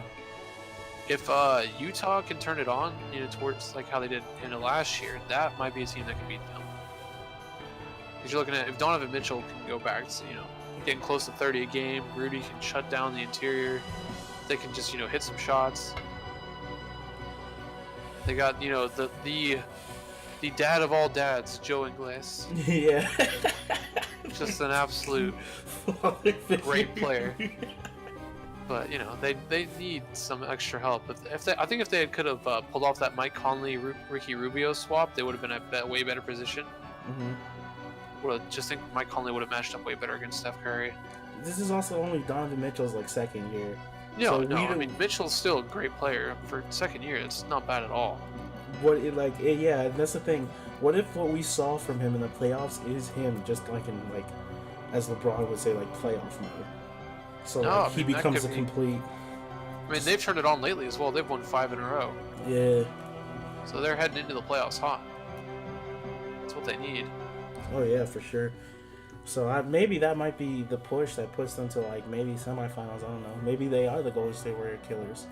If Utah can turn it on, towards like how they did in the last year, that might be a team that can beat them. Because you're looking at if Donovan Mitchell can go back to getting close to 30 a game, Rudy can shut down the interior, they can just hit some shots. They got the dad of all dads, Joe Ingles, Yeah. just an absolute great player. But they need some extra help. But I think if they could have pulled off that Mike Conley Ricky Rubio swap, they would have been at a way better position. Just think Mike Conley would have matched up way better against Steph Curry. This is also only Donovan Mitchell's second year. No, I mean Mitchell's still a great player for second year. It's not bad at all. Yeah, that's the thing. What if what we saw from him in the playoffs is him just in as LeBron would say playoff mode? So he becomes a complete. I mean, they've turned it on lately as well. They've won 5 in a row. Yeah. So they're heading into the playoffs hot. That's what they need. Oh yeah, for sure. So maybe that might be the push that puts them to maybe semifinals. I don't know. Maybe they are the Golden State Warrior killers.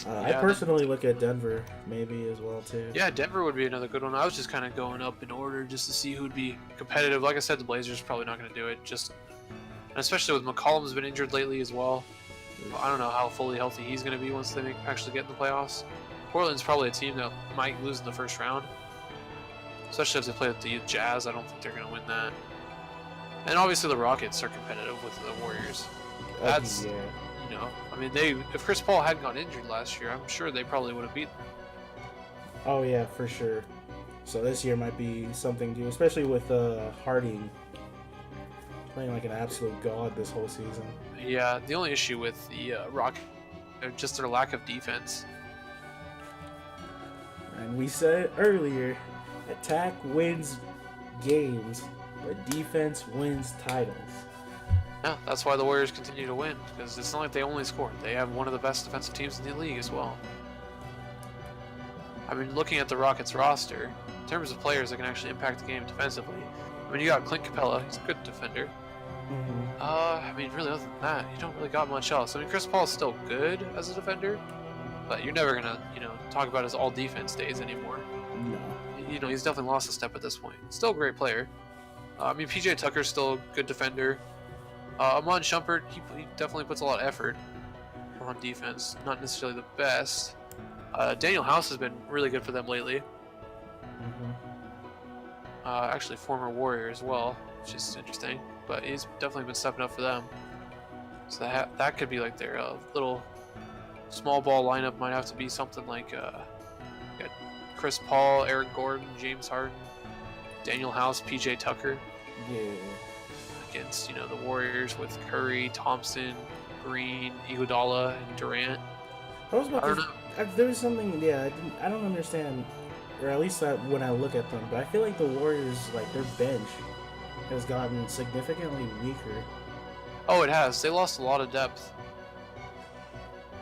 I personally look at Denver maybe as well too. Yeah, Denver would be another good one. I was just kind of going up in order just to see who'd be competitive. Like I said, the Blazers probably not going to do it. And especially with McCollum's been injured lately as well. I don't know how fully healthy he's going to be once they actually get in the playoffs. Portland's probably a team that might lose in the first round. Especially if they play with the Jazz, I don't think they're going to win that. And obviously the Rockets are competitive with the Warriors. That's, if Chris Paul hadn't got injured last year, I'm sure they probably would have beaten them. Oh yeah, for sure. So this year might be something to, especially with Harding playing like an absolute god this whole season. Yeah, the only issue with the Rockets is just their lack of defense. And we said it earlier, attack wins games, but defense wins titles. Yeah, that's why the Warriors continue to win, because it's not like they only scored. They have one of the best defensive teams in the league as well. I mean, looking at the Rockets roster, in terms of players that can actually impact the game defensively, I mean, you got Clint Capella, he's a good defender. Mm-hmm. I mean, really, other than that, you don't really got much else. I mean, Chris Paul's still good as a defender, but you're never gonna, talk about his all-defense days anymore. No. He's definitely lost a step at this point. Still a great player. I mean, PJ Tucker's still a good defender. Amon Shumpert, he definitely puts a lot of effort on defense. Not necessarily the best. Daniel House has been really good for them lately. Mm-hmm. Actually, former Warrior as well, which is interesting. But he's definitely been stepping up for them. So that could be like their little small ball lineup. Might have to be something like Chris Paul, Eric Gordon, James Harden, Daniel House, PJ Tucker. Yeah. Against the Warriors with Curry, Thompson, Green, Iguodala, and Durant. There's something. Yeah, I don't understand, or at least when I look at them. But I feel like the Warriors, their bench, has gotten significantly weaker. Oh, it has. They lost a lot of depth.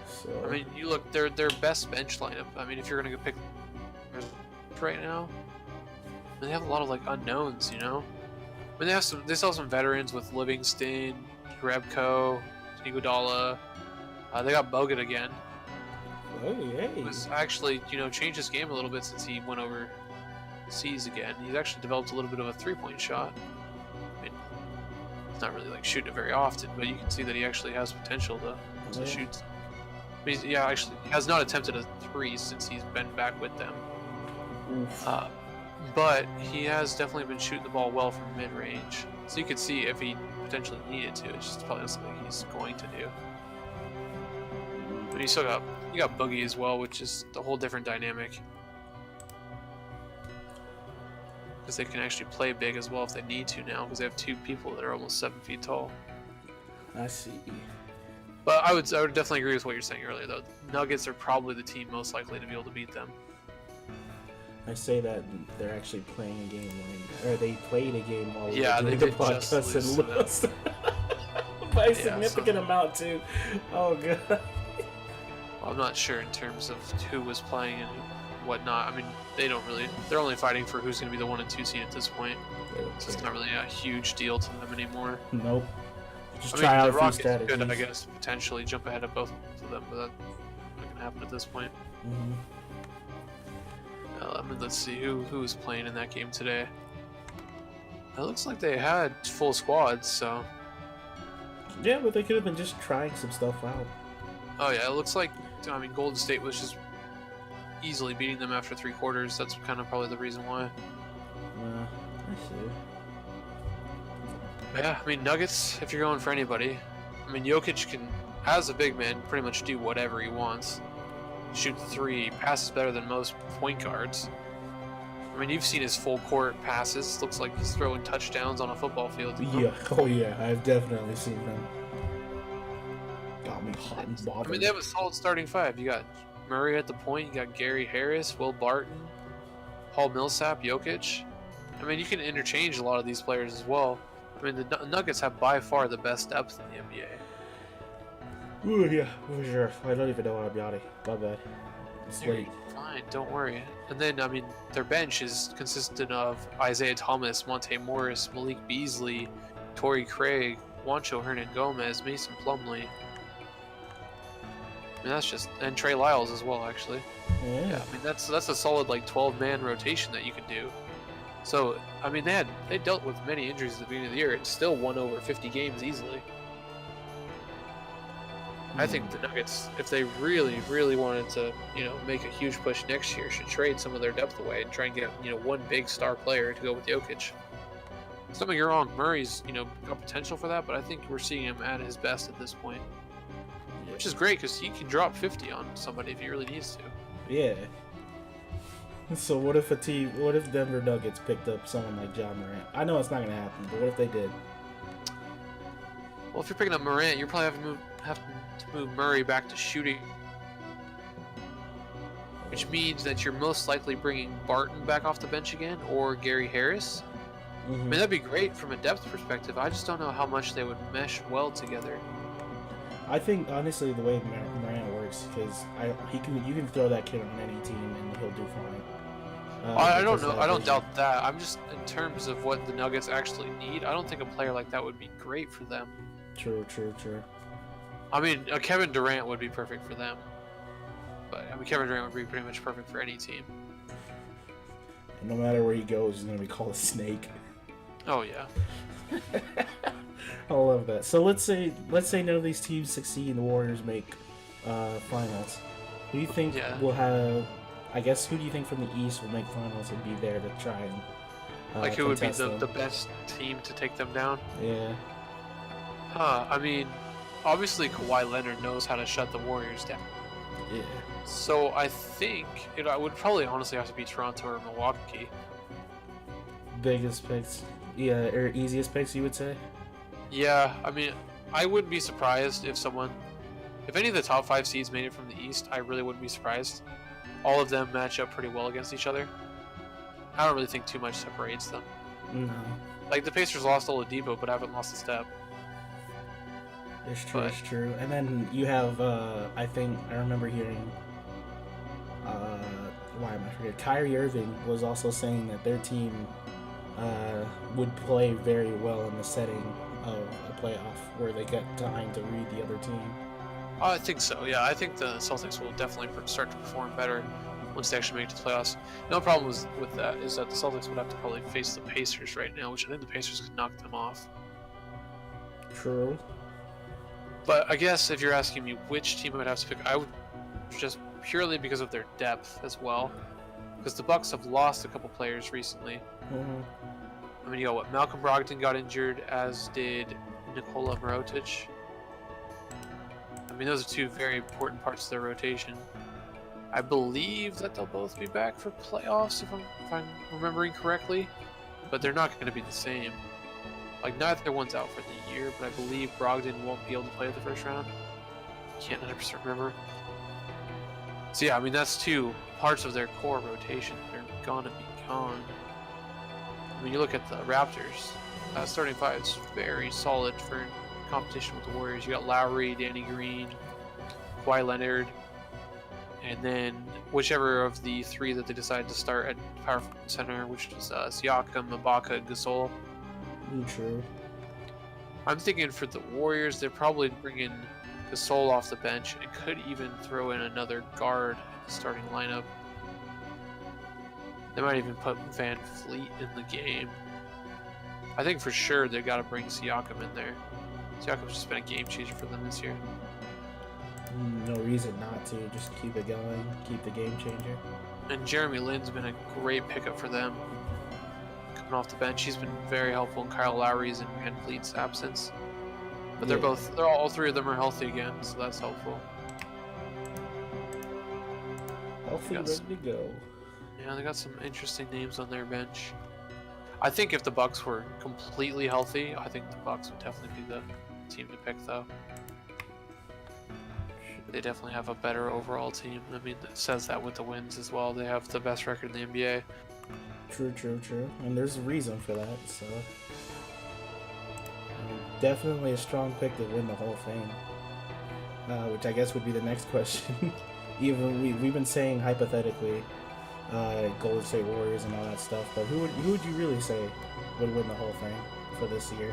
So I mean, you look their best bench lineup. I mean, if you're gonna go pick right now, they have a lot of unknowns. I mean, they still have some veterans with Livingston, Rebko, Iguodala. They got Bogut again. Oh, hey. Was actually, changed his game a little bit since he went over seas again. He's actually developed a little bit of a three-point shot. I mean, he's not really like shooting it very often, but you can see that he actually has potential to shoot. But actually, he has not attempted a three since he's been back with them. But he has definitely been shooting the ball well from mid-range. So you could see if he potentially needed to. It's just probably not something he's going to do. But you got Boogie as well, which is a whole different dynamic. Because they can actually play big as well if they need to now, because they have two people that are almost 7 feet tall. I see. But I would definitely agree with what you're saying earlier, though. Nuggets are probably the team most likely to be able to beat them. I say that they're actually playing a game, or they played a game while we Yeah, were doing they the did just podcast lose and to lost by a significant amount too. Oh god. Well, I'm not sure in terms of who was playing and whatnot. I mean, they're only fighting for who's going to be the 1 and 2 seed at this point. So it's not really a huge deal to them anymore. Nope. Just I try mean, out the a few Rockets strategies. could, I guess, potentially jump ahead of both of them, but that's not going to happen at this point. Mm-hmm. Let's see who was playing in that game today. It looks like they had full squads, so. Yeah, but they could have been just trying some stuff out. Oh yeah, it looks like Golden State was just easily beating them after 3 quarters. That's kind of probably the reason why. I see. Yeah, I mean Nuggets. If you're going for anybody, I mean Jokic can, as a big man, pretty much do whatever he wants. Shoot the 3, passes better than most point guards. I mean, you've seen his full court passes. Looks like he's throwing touchdowns on a football field. Yeah, oh yeah, I've definitely seen them. Got me hot and bothered. I mean, they have a solid starting 5. You got Murray at the point. You got Gary Harris, Will Barton, Paul Millsap, Jokic. I mean, you can interchange a lot of these players as well. I mean, the Nuggets have by far the best depth in the NBA. Ooh, yeah, for sure. I don't even know how I'm yawning. My bad. It's You're late. fine, don't worry. And then, I mean, their bench is consistent of Isaiah Thomas, Monte Morris, Malik Beasley, Torrey Craig, Juancho Hernan-Gomez, Mason Plumlee. I mean, and Trey Lyles as well, actually. Yeah. I mean, that's a solid, like, 12-man rotation that you can do. So, I mean, they dealt with many injuries at the beginning of the year and still won over 50 games easily. I think the Nuggets, if they really, really wanted to, make a huge push next year, should trade some of their depth away and try and get, one big star player to go with Jokic. Don't get me wrong, Murray's, got potential for that, but I think we're seeing him at his best at this point. Yeah. Which is great, because he can drop 50 on somebody if he really needs to. Yeah. So what if Denver Nuggets picked up someone like John Morant? I know it's not going to happen, but what if they did? Well, if you're picking up Morant, you're probably have to move Murray back to shooting, which means that you're most likely bringing Barton back off the bench again, or Gary Harris. I mean, that'd be great from a depth perspective. I just don't know how much they would mesh well together. I think honestly the way Morant works, because you can throw that kid on any team and he'll do fine. I don't know. I don't doubt that. I'm just in terms of what the Nuggets actually need. I don't think a player like that would be great for them. True. I mean, Kevin Durant would be perfect for them. But, I mean, Kevin Durant would be pretty much perfect for any team. And no matter where he goes, he's going to be called a snake. Oh, yeah. I love that. So let's say none of these teams succeed and the Warriors make finals. Who do you think will have... I guess, who do you think from the East will make finals and be there to try and who would be them? the best team to take them down? Yeah. I mean, obviously Kawhi Leonard knows how to shut the Warriors down. Yeah. So I think it would probably honestly have to be Toronto or Milwaukee. Biggest picks. Yeah, or easiest picks, you would say? Yeah, I mean, I wouldn't be surprised if any of the top 5 seeds made it from the East. I really wouldn't be surprised. All of them match up pretty well against each other. I don't really think too much separates them. No. Like, the Pacers lost Oladipo, but haven't lost a step. It's true. And then you have, I remember hearing, why am I forgetting? Kyrie Irving was also saying that their team would play very well in the setting of a playoff where they get time to read the other team. I think so. Yeah, I think the Celtics will definitely start to perform better once they actually make it to the playoffs. No problem with that is that the Celtics would have to probably face the Pacers right now, which I think the Pacers could knock them off. True. But I guess if you're asking me which team I would have to pick, I would just purely because of their depth as well. Because the Bucks have lost a couple players recently. Mhm. I mean, you know what? Malcolm Brogdon got injured, as did Nikola Mirotic. I mean, those are two very important parts of their rotation. I believe that they'll both be back for playoffs, if I'm remembering correctly. But they're not going to be the same. Like, neither one's out for the year, but I believe Brogdon won't be able to play the first round. Can't 100% remember. So yeah, I mean, that's two parts of their core rotation. They're gonna be gone. I mean, you look at the Raptors. Starting five is very solid for competition with the Warriors. You got Lowry, Danny Green, Kawhi Leonard, and then whichever of the three that they decided to start at power forward center, which was Siakam, Ibaka, and Gasol. True. I'm thinking for the Warriors, they're probably bringing Gasol off the bench and could even throw in another guard in the starting lineup. They might even put Van Fleet in the game. I think for sure they got to bring Siakam in there. Siakam's just been a game changer for them this year. No reason not to. Just keep it going. Keep the game changer. And Jeremy Lin's been a great pickup for them. Coming off the bench, he's been very helpful in Kyle Lowry's and Van Fleet's absence. But they're all three of them are healthy again, so that's helpful. Healthy, ready to go. Yeah, they got some interesting names on their bench. I think if the Bucks were completely healthy, I think the Bucks would definitely be the team to pick, though. They definitely have a better overall team. I mean, it says that with the wins as well. They have the best record in the NBA. True. And there's a reason for that, so... Definitely a strong pick to win the whole thing. Which I guess would be the next question. Even we've been saying hypothetically, Golden State Warriors and all that stuff, but who would you really say would win the whole thing for this year?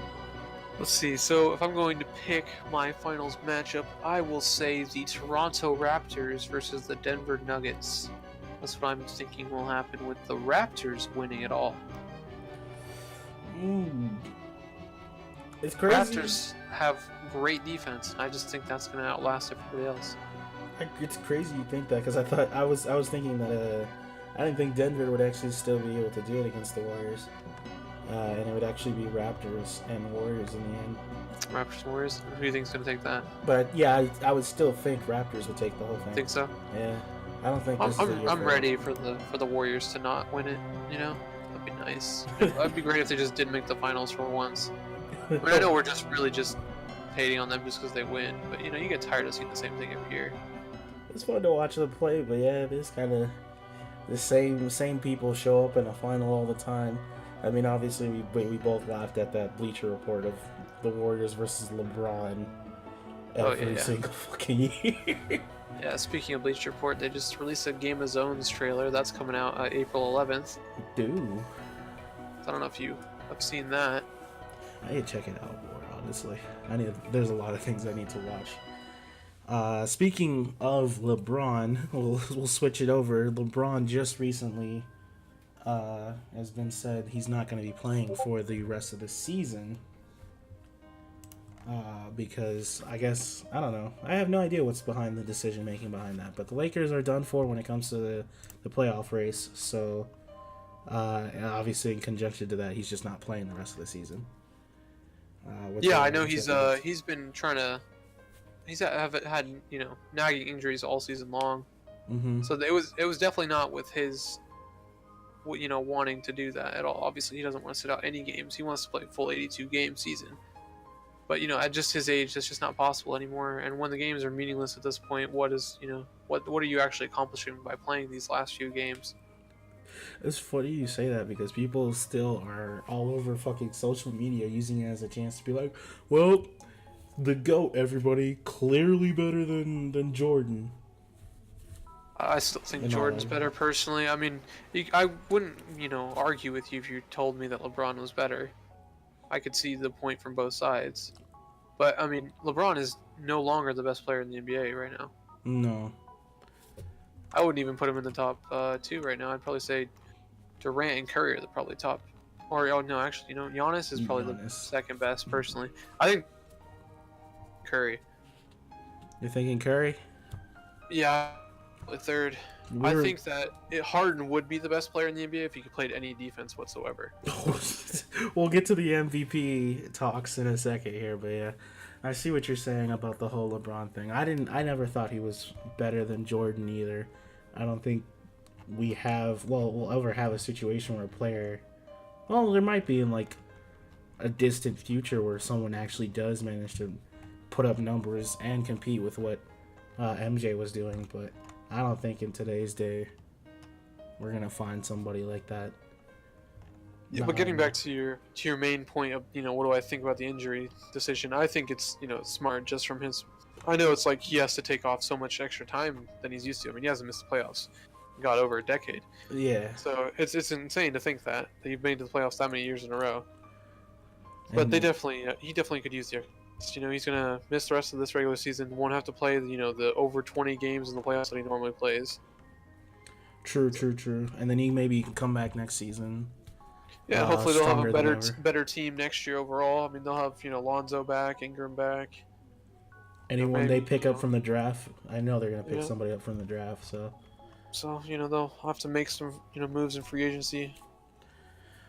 Let's see. So if I'm going to pick my finals matchup, I will say the Toronto Raptors versus the Denver Nuggets. That's what I'm thinking will happen with the Raptors winning it all. It's crazy. Raptors have great defense. I just think that's going to outlast everybody else. It's crazy you think that, because I was thinking that I didn't think Denver would actually still be able to do it against the Warriors, and it would actually be Raptors and Warriors in the end. Raptors Warriors. Who do you think's going to take that? But yeah, I would still think Raptors would take the whole thing. Think so? Yeah, I don't think. I'm ready for the Warriors to not win it. You know, that'd be nice. That'd be great if they just did make the finals for once. I mean, I know we're just really just hating on them just because they win, but you know, you get tired of seeing the same thing every year. It's fun to watch them play, but yeah, it's kind of the same people show up in a final all the time. I mean, obviously we both laughed at that Bleacher Report of the Warriors versus LeBron every single fucking year. Yeah, speaking of Bleacher Report, they just released a Game of Zones trailer that's coming out April 11th. Dude, I don't know if you have seen that. I need to check it out more, honestly. There's a lot of things I need to watch. Speaking of LeBron, we'll switch it over. LeBron just recently has been said he's not going to be playing for the rest of the season. Because I guess, I don't know. I have no idea what's behind the decision making behind that. But the Lakers are done for when it comes to the playoff race. So, and obviously in conjunction to that, he's just not playing the rest of the season. Yeah, I know he's been trying to. He's had nagging injuries all season long. Mm-hmm. So it was definitely not with his, wanting to do that at all. Obviously, he doesn't want to sit out any games. He wants to play a full 82 game season. But at just his age, that's just not possible anymore. And when the games are meaningless at this point, what are you actually accomplishing by playing these last few games? It's funny you say that because people still are all over fucking social media using it as a chance to be like, well, the GOAT, everybody, clearly better than Jordan. I still think Jordan's better personally. I mean, I wouldn't, argue with you if you told me that LeBron was better. I could see the point from both sides. But I mean, LeBron is no longer the best player in the NBA right now. No. I wouldn't even put him in the top two right now. I'd probably say Durant and Curry are the probably top. Or oh no, actually, Giannis is probably the Giannis. second best personally. I think Curry. You're thinking Curry? Yeah, the third. I think that Harden would be the best player in the NBA if he played any defense whatsoever. We'll get to the MVP talks in a second here, but yeah, I see what you're saying about the whole LeBron thing. I never thought he was better than Jordan either. I don't think we'll ever have a situation where a player, well, there might be in like a distant future where someone actually does manage to put up numbers and compete with what MJ was doing, but I don't think in today's day we're gonna find somebody like that. Yeah, but getting back to your main point of what do I think about the injury decision? I think it's smart just from his. I know it's like he has to take off so much extra time than he's used to. I mean, he hasn't missed the playoffs, got over a decade. Yeah. So it's insane to think that you've made it to the playoffs that many years in a row. But he definitely could use the. He's gonna miss the rest of this regular season. Won't have to play the over 20 games in the playoffs that he normally plays. True. And then he maybe can come back next season. Yeah, hopefully they'll have a better team next year overall. I mean, they'll have Lonzo back, Ingram back. Anyone they pick up from the draft, I know they're gonna pick somebody up from the draft. So they'll have to make some moves in free agency.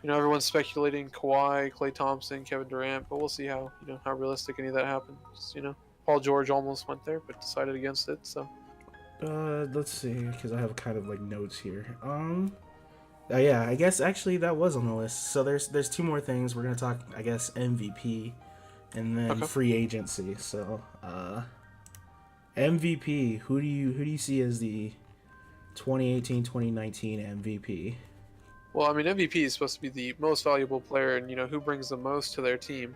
Everyone's speculating Kawhi, Klay Thompson, Kevin Durant, but we'll see how realistic any of that happens. Paul George almost went there, but decided against it. So. Let's see, because I have kind of like notes here. Yeah, I guess actually that was on the list. So there's two more things we're gonna talk. I guess MVP, and then free agency. So MVP, who do you see as the 2018-2019 MVP? Well, I mean, MVP is supposed to be the most valuable player, and who brings the most to their team.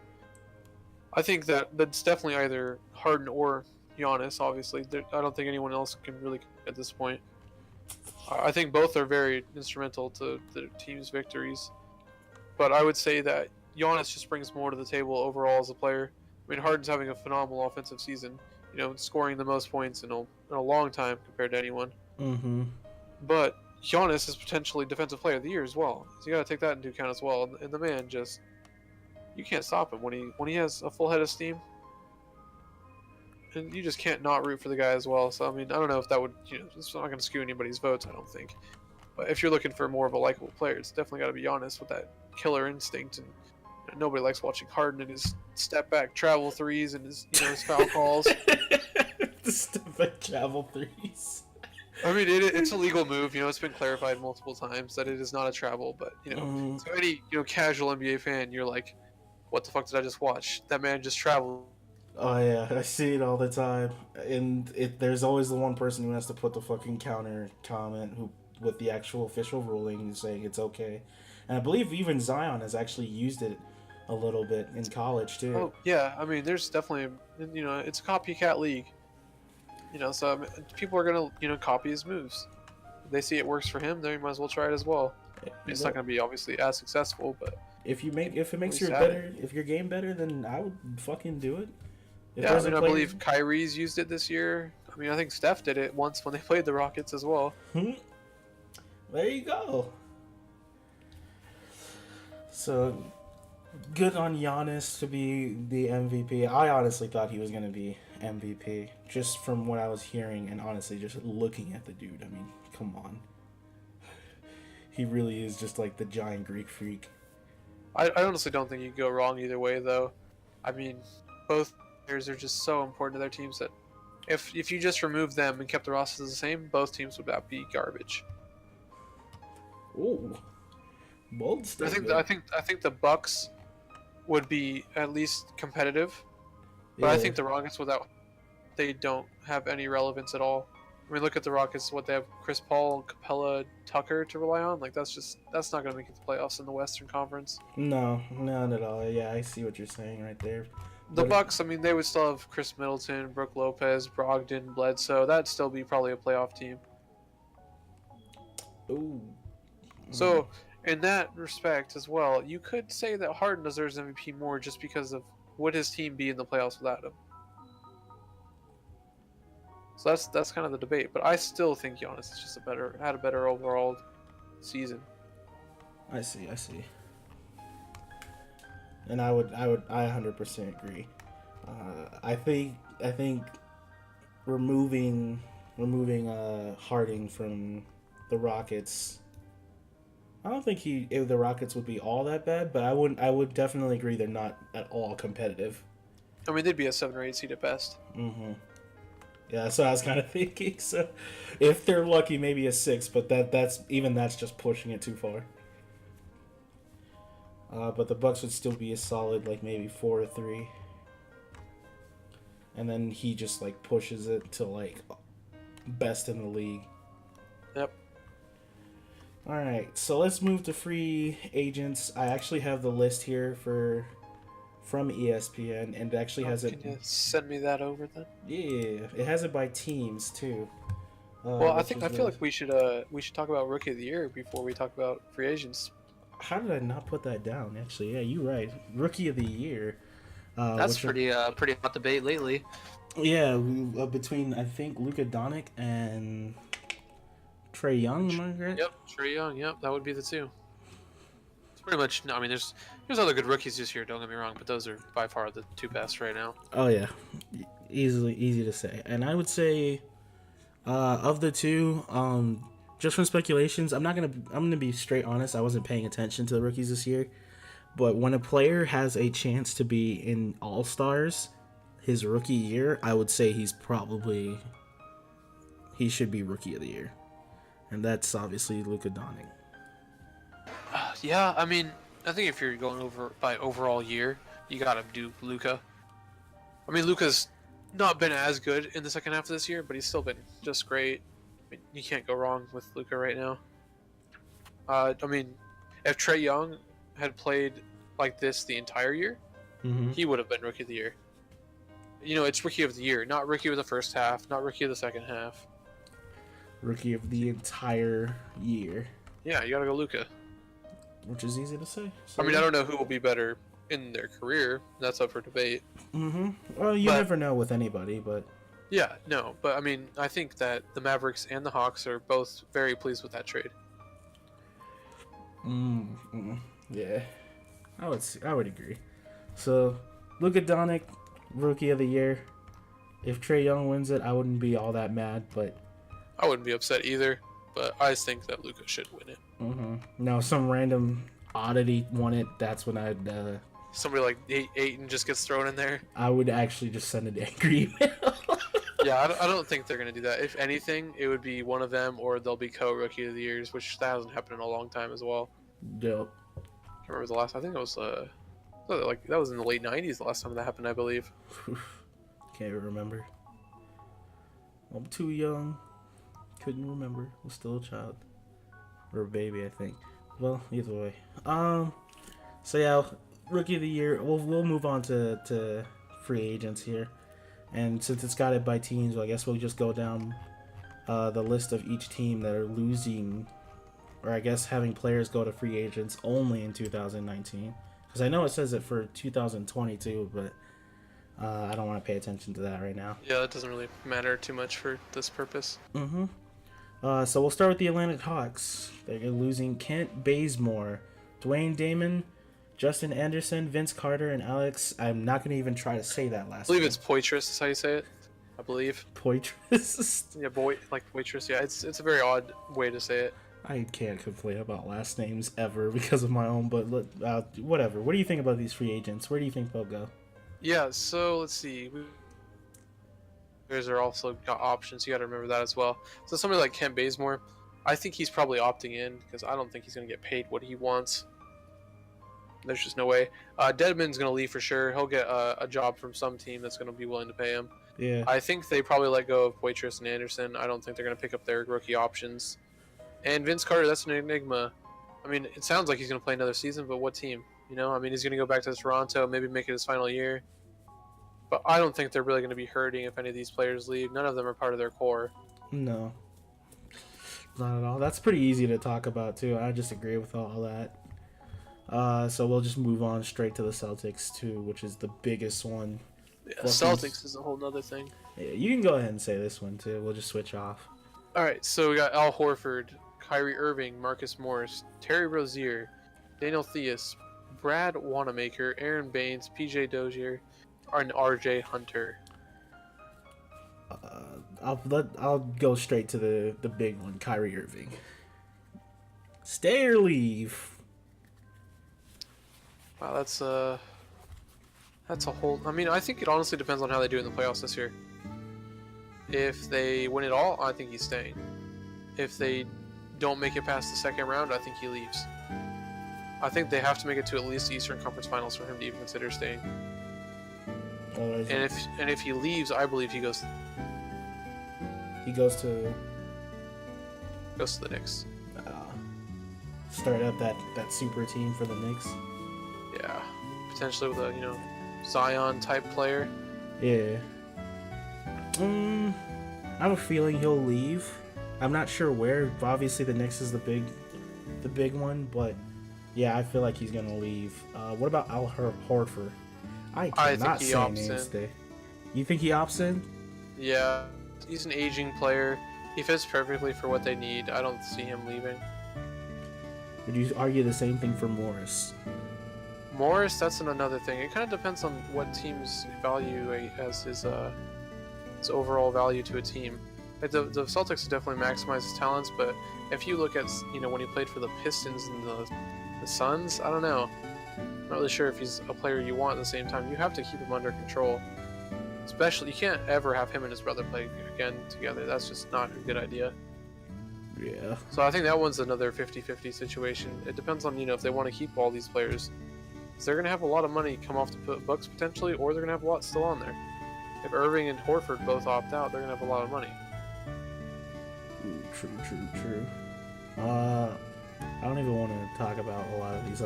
I think that's definitely either Harden or Giannis. Obviously, I don't think anyone else can really at this point. I think both are very instrumental to the team's victories, but I would say that Giannis just brings more to the table overall as a player. I mean, Harden's having a phenomenal offensive season, scoring the most points in a long time compared to anyone. Mm-hmm. But Giannis is potentially Defensive Player of the Year as well. So you got to take that into account as well. And the man you can't stop him when he has a full head of steam. And you just can't not root for the guy as well. So I mean, I don't know if that would it's not going to skew anybody's votes. I don't think. But if you're looking for more of a likable player, it's definitely got to be Giannis with that killer instinct. And nobody likes watching Harden and his step back travel threes and his his foul calls. The step back travel threes. I mean, it's a legal move. It's been clarified multiple times that it is not a travel. But so any casual NBA fan, you're like, what the fuck did I just watch? That man just traveled. Oh yeah, I see it all the time, and there's always the one person who has to put the fucking counter comment with the actual official ruling saying it's okay, and I believe even Zion has actually used it a little bit in college too. Oh yeah, I mean, there's definitely it's a copycat league. So people are gonna copy his moves. If they see it works for him, then you might as well try it as well. It's not gonna be obviously as successful, but if it makes your game better, then I would fucking do it. I believe Kyrie's used it this year. I mean, I think Steph did it once when they played the Rockets as well. There you go. So, good on Giannis to be the MVP. I honestly thought he was going to be MVP, just from what I was hearing, and honestly, just looking at the dude. I mean, come on. He really is just like the giant Greek freak. I honestly don't think you could go wrong either way, though. I mean, both players are just so important to their teams that if you just remove them and kept the rosters the same, both teams would be garbage. Ooh, bold statement. I think the Bucks would be at least competitive, but I think the Rockets they don't have any relevance at all. I mean, look at the Rockets. What they have: Chris Paul, Capella, Tucker to rely on. Like that's not going to make it to the playoffs in the Western Conference. No, not at all. Yeah, I see what you're saying right there. The Bucks, I mean, they would still have Chris Middleton, Brook Lopez, Brogdon, Bledsoe. That'd still be probably a playoff team. Ooh. So in that respect as well, you could say that Harden deserves MVP more just because of would his team be in the playoffs without him. So that's kind of the debate. But I still think Giannis is just had a better overall season. I see. And I 100% agree. I think removing Harding from the Rockets. I don't think if the Rockets would be all that bad, but I would definitely agree they're not at all competitive. I mean, they'd be a 7 or 8 seed at best. Mm-hmm. Yeah, that's what I was kind of thinking. So, if they're lucky, maybe a 6, but that's just pushing it too far. But the Bucks would still be a solid, like maybe 4 or 3, and then he just like pushes it to like best in the league. Yep. All right, so let's move to free agents. I actually have the list here from ESPN, and it actually has it. Can you send me that over then? Yeah, it has it by teams too. Well, I feel like we should talk about Rookie of the Year before we talk about free agents. How did I not put that down? Actually, yeah, you're right. Rookie of the Year. That's pretty hot debate lately. Yeah, between I think Luka Doncic and Trae Young. Am I right? Yep, Trae Young. Yep, that would be the two. It's pretty much. No, I mean, there's other good rookies this year. Don't get me wrong, but those are by far the two best right now. Oh yeah, easy to say. And I would say, of the two, just from speculations, I'm gonna be straight honest. I wasn't paying attention to the rookies this year, but when a player has a chance to be in All Stars, his rookie year, I would say he should be Rookie of the Year, and that's obviously Luka Doncic. Yeah, I mean, I think if you're going over by overall year, you gotta do Luka. I mean, Luka's not been as good in the second half of this year, but he's still been just great. I mean, you can't go wrong with Luka right now. I mean, if Trae Young had played like this the entire year, he would have been Rookie of the Year. You know, it's Rookie of the Year, not Rookie of the first half, not Rookie of the second half. Rookie of the entire year. Yeah, you gotta go Luka. Which is easy to say. So, I mean, I don't know who will be better in their career. That's up for debate. Well, you never know with anybody, but... Yeah, no, but I mean, I think that the Mavericks and the Hawks are both very pleased with that trade. Yeah, I would agree. So, Luka Doncic, Rookie of the Year. If Trae Young wins it, I wouldn't be all that mad, but... I wouldn't be upset either, but I think that Luka should win it. No, some random oddity won it, that's when I'd... Somebody like Ayton just gets thrown in there. I would actually just send an angry email. Yeah, I don't think they're going to do that. If anything, it would be one of them, or they'll be co-Rookie of the Years, which that hasn't happened in a long time as well. Dope. I can't remember the last. I think it was like that was in the late '90s. The last time that happened, I believe. Can't remember. I'm too young. Couldn't remember. Was still a child or a baby, I think. Well, either way. So yeah, Rookie of the Year. We'll move on to free agents here. And since it's got it by teams, well, I guess we'll just go down the list of each team that are losing, or I guess having players go to free agents only in 2019. Because I know it says it for 2022, but I don't want to pay attention to that right now. Yeah, that doesn't really matter too much for this purpose. So we'll start with the Atlanta Hawks. They're losing Kent Bazemore, Dwayne Damon, Justin Anderson, Vince Carter, and Alex. I'm not going to even try to say that last I believe name. it's Poitras is how you say it. I believe. Poitras? Yeah, like waitress. Yeah, it's a very odd way to say it. I can't complain about last names ever because of my own, but whatever. What do you think about these free agents? Where do you think they'll go? Yeah, so let's see. There's are also got options. You got to remember that as well. So somebody like Kent Bazemore, I think he's probably opting in because I don't think he's going to get paid what he wants. There's just no way. Dedmon's going to leave for sure. He'll get a job from some team that's going to be willing to pay him. Yeah. I think they probably let go of Poitras and Anderson. I don't think they're going to pick up their rookie options. And Vince Carter, that's an enigma. I mean, it sounds like he's going to play another season, but what team? You know, I mean, he's going to go back to Toronto, maybe make it his final year. But I don't think they're really going to be hurting if any of these players leave. None of them are part of their core. No. not at all. That's pretty easy to talk about too. I just agree with all that. So we'll just move on straight to the Celtics too, which is the biggest one. Yeah, What Celtics is a whole nother thing. Yeah, you can go ahead and say this one too. We'll just switch off. All right, so we got Al Horford, Kyrie Irving, Marcus Morris, Terry Rozier, Daniel Theus, Brad Wanamaker, Aaron Baines, PJ Dozier, and RJ Hunter. I'll go straight to the big one, Kyrie Irving. Stay or leave. Wow, that's a whole. I mean, I think it honestly depends on how they do in the playoffs this year. If they win it all, I think he's staying. If they don't make it past the second round, I think he leaves. I think they have to make it to at least the Eastern Conference Finals for him to even consider staying. And if he leaves, I believe he goes. He goes to the Knicks. Start up that super team for the Knicks. Yeah, potentially with a Zion type player. Yeah. I have a feeling he'll leave. I'm not sure where. Obviously, the Knicks is the big one, but yeah, I feel like he's gonna leave. What about Al Horford? I cannot say names today. You think he opts in? Yeah, he's an aging player. He fits perfectly for what they need. I don't see him leaving. Would you argue the same thing for Morris? Morris, that's another thing. It kind of depends on what teams value as his overall value to a team. Like the Celtics definitely maximize his talents, but if you look at when he played for the Pistons and the Suns, I don't know. I'm not really sure if he's a player you want at the same time. You have to keep him under control. Especially, you can't ever have him and his brother play again together. That's just not a good idea. Yeah. So I think that one's another 50-50 situation. It depends on if they want to keep all these players. Because they're going to have a lot of money come off the books potentially, or they're going to have a lot still on there. If Irving and Horford both opt out, they're going to have a lot of money. Ooh, true. I don't even want to talk about a lot of these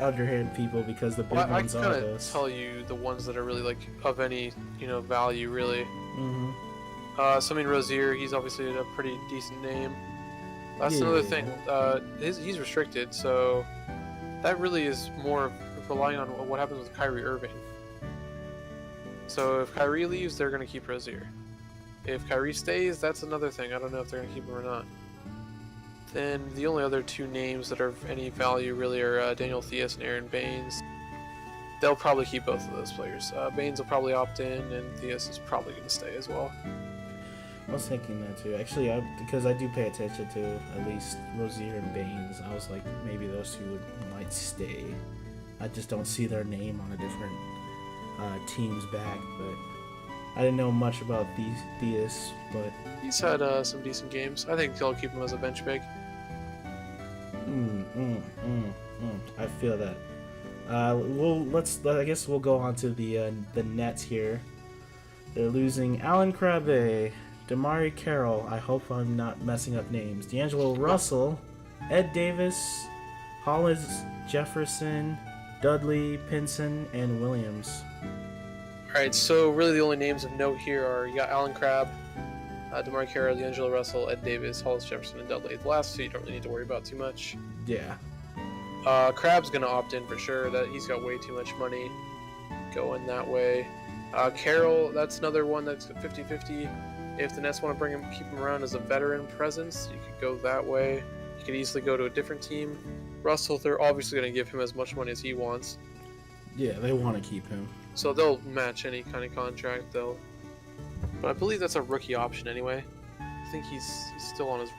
underhand people because the big ones are those. I can kind of tell you the ones that are really like of any value really. Mm-hmm. So I mean Rozier, he's obviously a pretty decent name. That's another thing. He's restricted, so that really is more relying on what happens with Kyrie Irving. So if Kyrie leaves, they're going to keep Rozier. If Kyrie stays, that's another thing. I don't know if they're going to keep him or not. Then the only other two names that are of any value really are Daniel Theus and Aaron Baines. They'll probably keep both of those players. Baines will probably opt in, and Theus is probably going to stay as well. I was thinking that too. Actually, because I do pay attention to at least Rozier and Baines, I was like, maybe those two might stay. I just don't see their name on a different team's back, but I didn't know much about Theus, but he's had some decent games. I think they'll keep him as a bench pick. I feel that. I guess we'll go on to the Nets here. They're losing Alan Krabbe, Damari Carroll. I hope I'm not messing up names. D'Angelo Russell, Ed Davis, Hollis Jefferson, Dudley, Pinson, and Williams. Alright, so really the only names of note here are you got Alan Crabb, Damari Carroll, D'Angelo Russell, Ed Davis, Hollis Jefferson, and Dudley. The last two you don't really need to worry about too much. Yeah. Crabb's gonna opt in for sure. That he's got way too much money going that way. Carroll, that's another one that's 50-50. If the Nets want to keep him around as a veteran presence, you could go that way. You could easily go to a different team. Russell, they're obviously going to give him as much money as he wants. Yeah, they want to keep him. So they'll match any kind of contract. But I believe that's a rookie option anyway. I think he's still on his.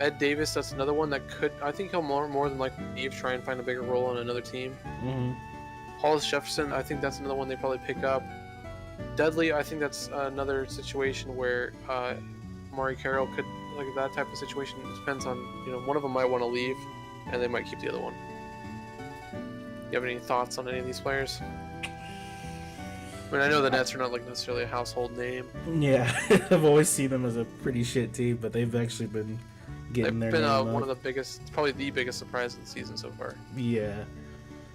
Ed Davis, that's another one that could. I think he'll more than likely leave, try and find a bigger role on another team. Mm-hmm. Hollis Jefferson, I think that's another one they probably pick up. Dudley, I think that's another situation where Maury Carroll could, like that type of situation. It depends on, one of them might want to leave, and they might keep the other one. You have any thoughts on any of these players? I mean, I know the Nets are not like necessarily a household name. Yeah, I've always seen them as a pretty shit team, but they've actually been getting their name up. They've been one of the biggest, probably the biggest surprise of the season so far. Yeah.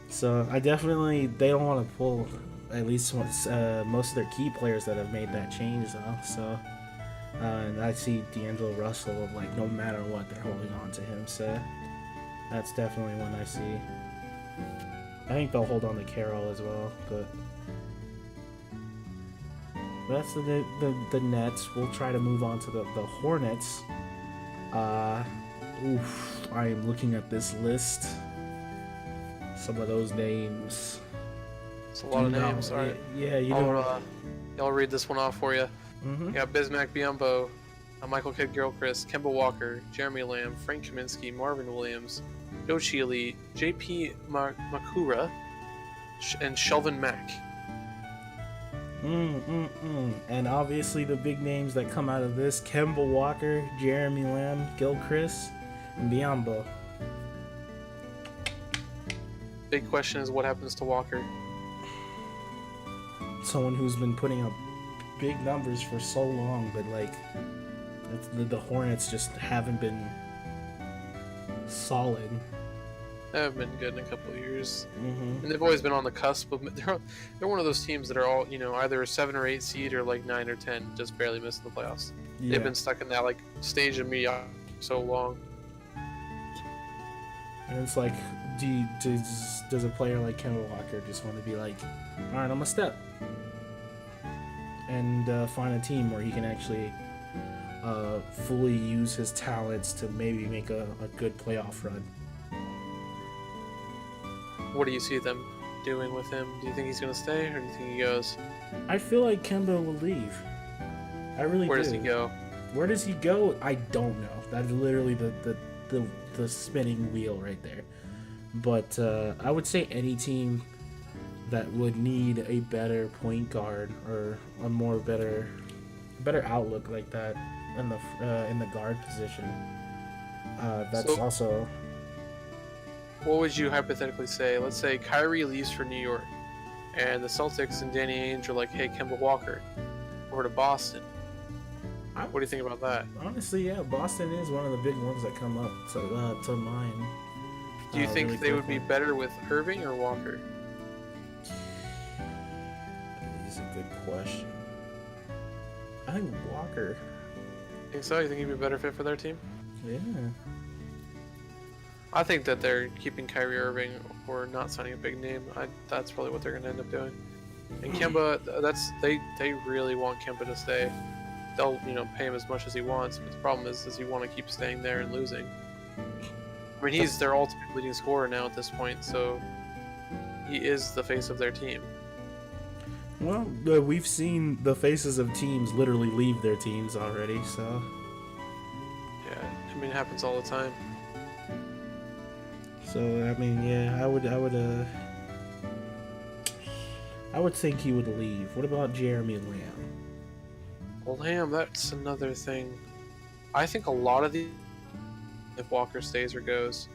So they don't want to pull at least most of their key players that have made that change though. So And I see D'Angelo Russell, like, no matter what, they're holding on to him. So that's definitely one I see. I think they'll hold on to Carroll as well, but that's the Nets. We'll try to move on to the Hornets. Oof, I am looking at this list. Some of those names. It's a lot of names. All right. Yeah, you know. I'll read this one off for you. Mm-hmm. You got Bismack Biyombo, Michael Kidd-Gilchrist, Kemba Walker, Jeremy Lamb, Frank Kaminsky, Marvin Williams, Joe Chealy, J.P. Makura, and Shelvin Mack. And obviously the big names that come out of this: Kemba Walker, Jeremy Lamb, Gilchrist, and Biyombo. Big question is what happens to Walker? Someone who's been putting up big numbers for so long, but like the Hornets just haven't been solid. They haven't been good in a couple of years, Mm-hmm. and they've always been on the cusp of. They're one of those teams that are all either a 7 or 8 seed or like 9 or 10, just barely missing the playoffs. Yeah. They've been stuck in that like stage of mediocrity so long. And it's like, does a player like Kemba Walker just want to be like, all right, I'm a step, and find a team where he can actually fully use his talents to maybe make a good playoff run? What do you see them doing with him? Do you think he's going to stay, or do you think he goes? I feel like Kemba will leave. I really Where do. does he go? Where does he go? I don't know. That's literally the spinning wheel right there. But I would say any team that would need a better point guard or a more better outlook like that in the guard position. That's So- also. What would you hypothetically say? Let's say Kyrie leaves for New York, and the Celtics and Danny Ainge are like, "Hey, Kemba Walker, over to Boston." What do you think about that? Honestly, yeah, Boston is one of the big ones that come up to mind. Do you think really they would be quickly. better with Irving or Walker? That's a good question. I think Walker. Think so? You think he'd be a better fit for their team? Yeah. I think that they're keeping Kyrie Irving or not signing a big name. That's probably what they're going to end up doing. And Kemba, they really want Kemba to stay. They'll pay him as much as he wants, but the problem is does he want to keep staying there and losing? I mean, he's their ultimate leading scorer now at this point, so he is the face of their team. Well, we've seen the faces of teams literally leave their teams already, so. Yeah, I mean, it happens all the time. So I mean, yeah, I would think he would leave. What about Jeremy Lamb? Well, Lamb, that's another thing. I think a lot of the if Walker stays or goes.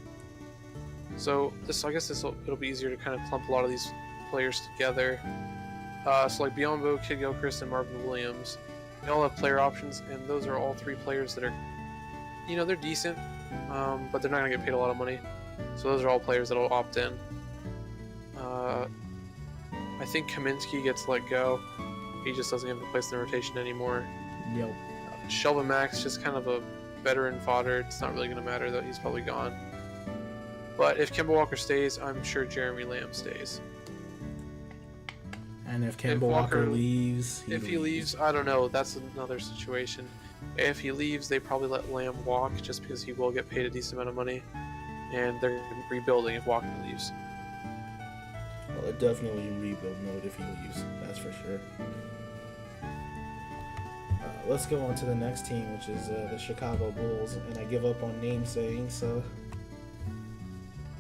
So I guess it'll be easier to kind of clump a lot of these players together. So like Biyombo, Kidd-Gilchrist, and Marvin Williams, they all have player options, and those are all 3 players that are, they're decent, but they're not gonna get paid a lot of money. So those are all players that'll opt in. I think Kaminsky gets let go. He just doesn't have a place in the rotation anymore. Yep. Shelvin Mack's just kind of a veteran fodder. It's not really going to matter that he's probably gone. But if Kemba Walker stays, I'm sure Jeremy Lamb stays. And if Kemba Walker leaves, if he leaves, I don't know. That's another situation. If he leaves, they probably let Lamb walk just because he will get paid a decent amount of money, and they're rebuilding if Walker leaves. Well, definitely in rebuild mode if he leaves. That's for sure. Let's go on to the next team, which is the Chicago Bulls, and I give up on name saying, so.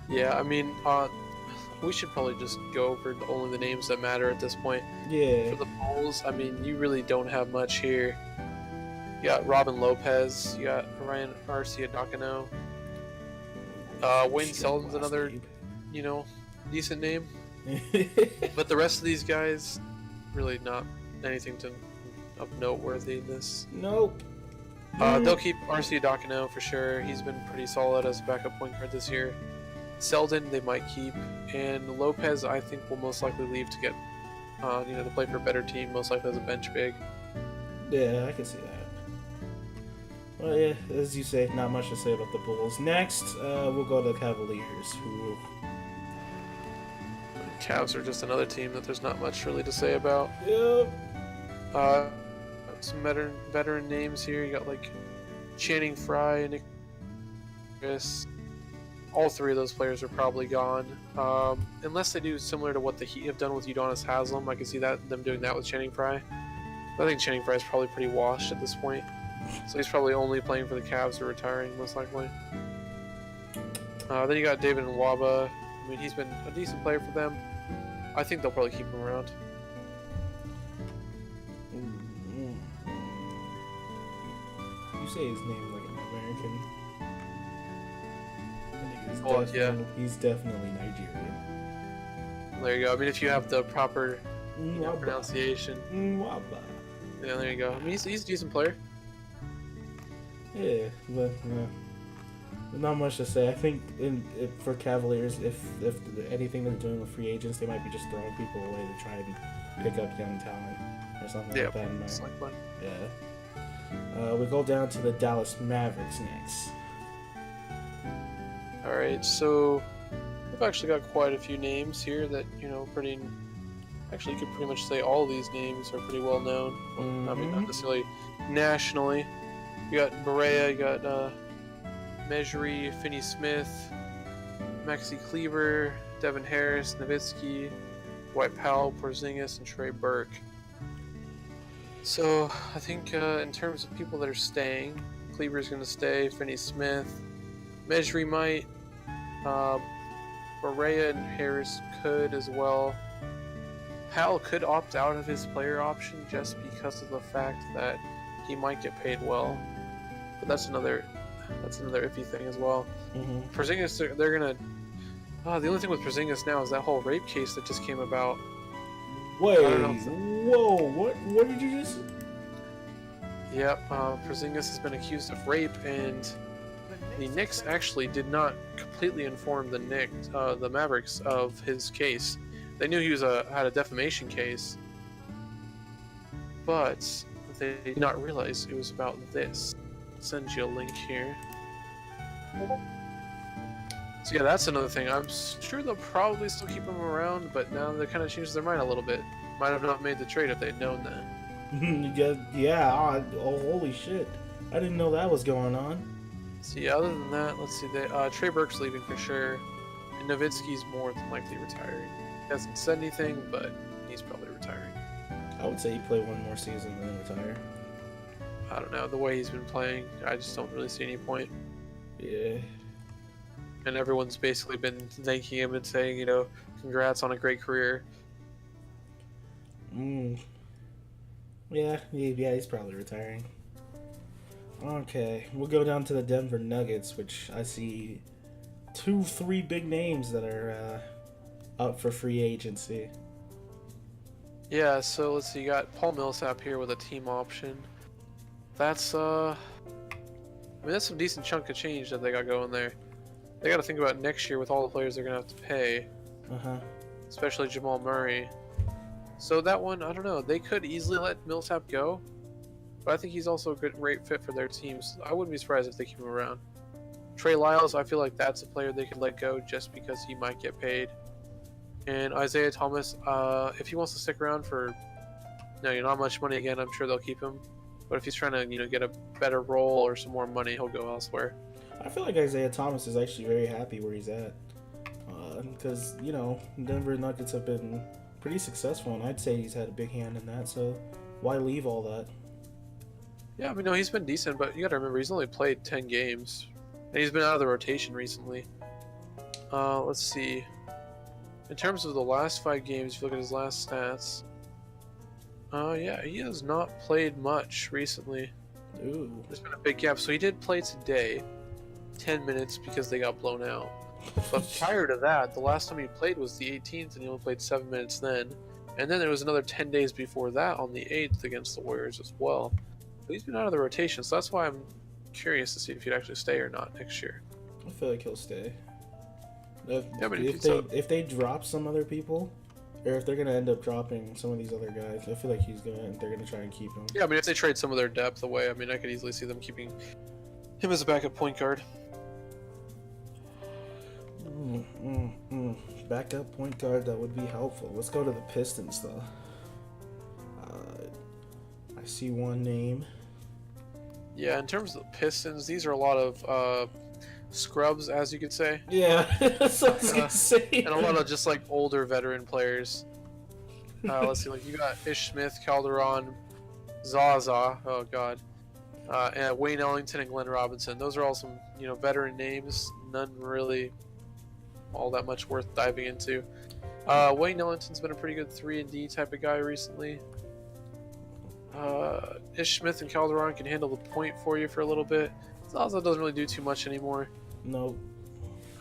Yeah, I mean, we should probably just go over only the names that matter at this point. Yeah. For the Bulls, I mean, you really don't have much here. You got Robin Lopez, you got Ryan Arcidiacono. Wayne Selden's another, decent name. But the rest of these guys, really not anything of noteworthiness. Nope. They'll keep Arcidiacono for sure. He's been pretty solid as a backup point guard this year. Selden they might keep, and Lopez I think will most likely leave to get, to play for a better team, most likely as a bench big. Yeah, I can see that. Well, yeah, as you say, not much to say about the Bulls. Next, we'll go to the Cavaliers, who... Cavs are just another team that there's not much really to say about. Yep. Uh, some veteran names here. You got like Channing Frye, Nick Chris. All three of those players are probably gone. Unless they do similar to what the Heat have done with Udonis Haslem. I can see them doing that with Channing Frye. I think Channing Frye is probably pretty washed at this point. So he's probably only playing for the Cavs or retiring, most likely. Then you got David Nwaba. I mean, he's been a decent player for them. I think they'll probably keep him around. You say his name like an American. He's definitely Nigerian. There you go. I mean, if you have the proper pronunciation. Nwaba. Yeah, there you go. I mean, he's a decent player. Yeah, but not much to say. I think for Cavaliers, if anything they're doing with free agents, they might be just throwing people away to try and pick up young talent or something like that. Yeah. We go down to the Dallas Mavericks next. All right, so we've actually got quite a few names here that pretty. Actually, you could pretty much say all of these names are pretty well known. I mean, not necessarily nationally. You got Berea, you got Mejri, Finney-Smith, Maxi Kleber, Devin Harris, Nowitzki, Dwight Powell, Porzingis, and Trey Burke. So I think in terms of people that are staying, Kleber's going to stay, Finney-Smith, Mejri might, Berea and Harris could as well. Powell could opt out of his player option just because of the fact that he might get paid well, but that's another iffy thing as well. Porzingis, they're gonna. The only thing with Porzingis now is that whole rape case that just came about. Wait, whoa! What did you just? Yep, Porzingis has been accused of rape, and the Knicks actually did not completely inform the Mavericks of his case. They knew he had a defamation case, but they did not realize it was about this. I'll send you a link here. So yeah, that's another thing. I'm sure they'll probably still keep him around, but now they kind of changed their mind a little bit. Might have not made the trade if they'd known that. Yeah. Oh, holy shit! I didn't know that was going on. See, other than that, let's see. Trey Burke's leaving for sure, and Nowitzki's more than likely retiring. He hasn't said anything, but he's probably retiring. I would say he'd play one more season and then retire. I don't know. The way he's been playing, I just don't really see any point. Yeah. And everyone's basically been thanking him and saying, congrats on a great career. Yeah, he's probably retiring. Okay, we'll go down to the Denver Nuggets, which I see 2-3 big names that are up for free agency. Yeah, so let's see, you got Paul Millsap here with a team option. That's that's some decent chunk of change that they got going there. They got to think about next year with all the players they're gonna have to pay. Especially Jamal Murray. So that one, I don't know. They could easily let Millsap go, but I think he's also a great fit for their teams. I wouldn't be surprised if they keep him around. Trey Lyles, I feel like that's a player they could let go just because he might get paid. And Isaiah Thomas, if he wants to stick around for not much money again, I'm sure they'll keep him. But if he's trying to get a better role or some more money, he'll go elsewhere. I feel like Isaiah Thomas is actually very happy where he's at, because Denver Nuggets have been pretty successful, and I'd say he's had a big hand in that. So why leave all that? Yeah, I mean, no, he's been decent, but you got to remember he's only played 10 games, and he's been out of the rotation recently. Let's see. In terms of the last 5 games, if you look at his last stats, yeah, he has not played much recently. Ooh. There's been a big gap. So he did play today, 10 minutes because they got blown out. But prior to that, the last time he played was the 18th, and he only played 7 minutes then. And then there was another 10 days before that on the 8th against the Warriors as well. But he's been out of the rotation, so that's why I'm curious to see if he'd actually stay or not next year. I feel like he'll stay. But If they drop some other people, Or if they're gonna end up dropping some of these other guys, I feel like they're gonna try and keep him. Yeah, I mean, if they trade some of their depth away, I mean, I could easily see them keeping him as a backup point guard. Backup point guard, that would be helpful. Let's go to the Pistons, though. I see one name. Yeah, in terms of the Pistons, these are a lot of scrubs, as you could say. Yeah, that's what I was gonna say. And a lot of just like older veteran players. Let's see, like you got Ish Smith, Calderon, Zaza, oh god, and Wayne Ellington and Glenn Robinson. Those are all some veteran names. None really all that much worth diving into. Wayne Ellington's been a pretty good 3-and-D type of guy recently. Ish Smith and Calderon can handle the point for you for a little bit. Zaza doesn't really do too much anymore. No.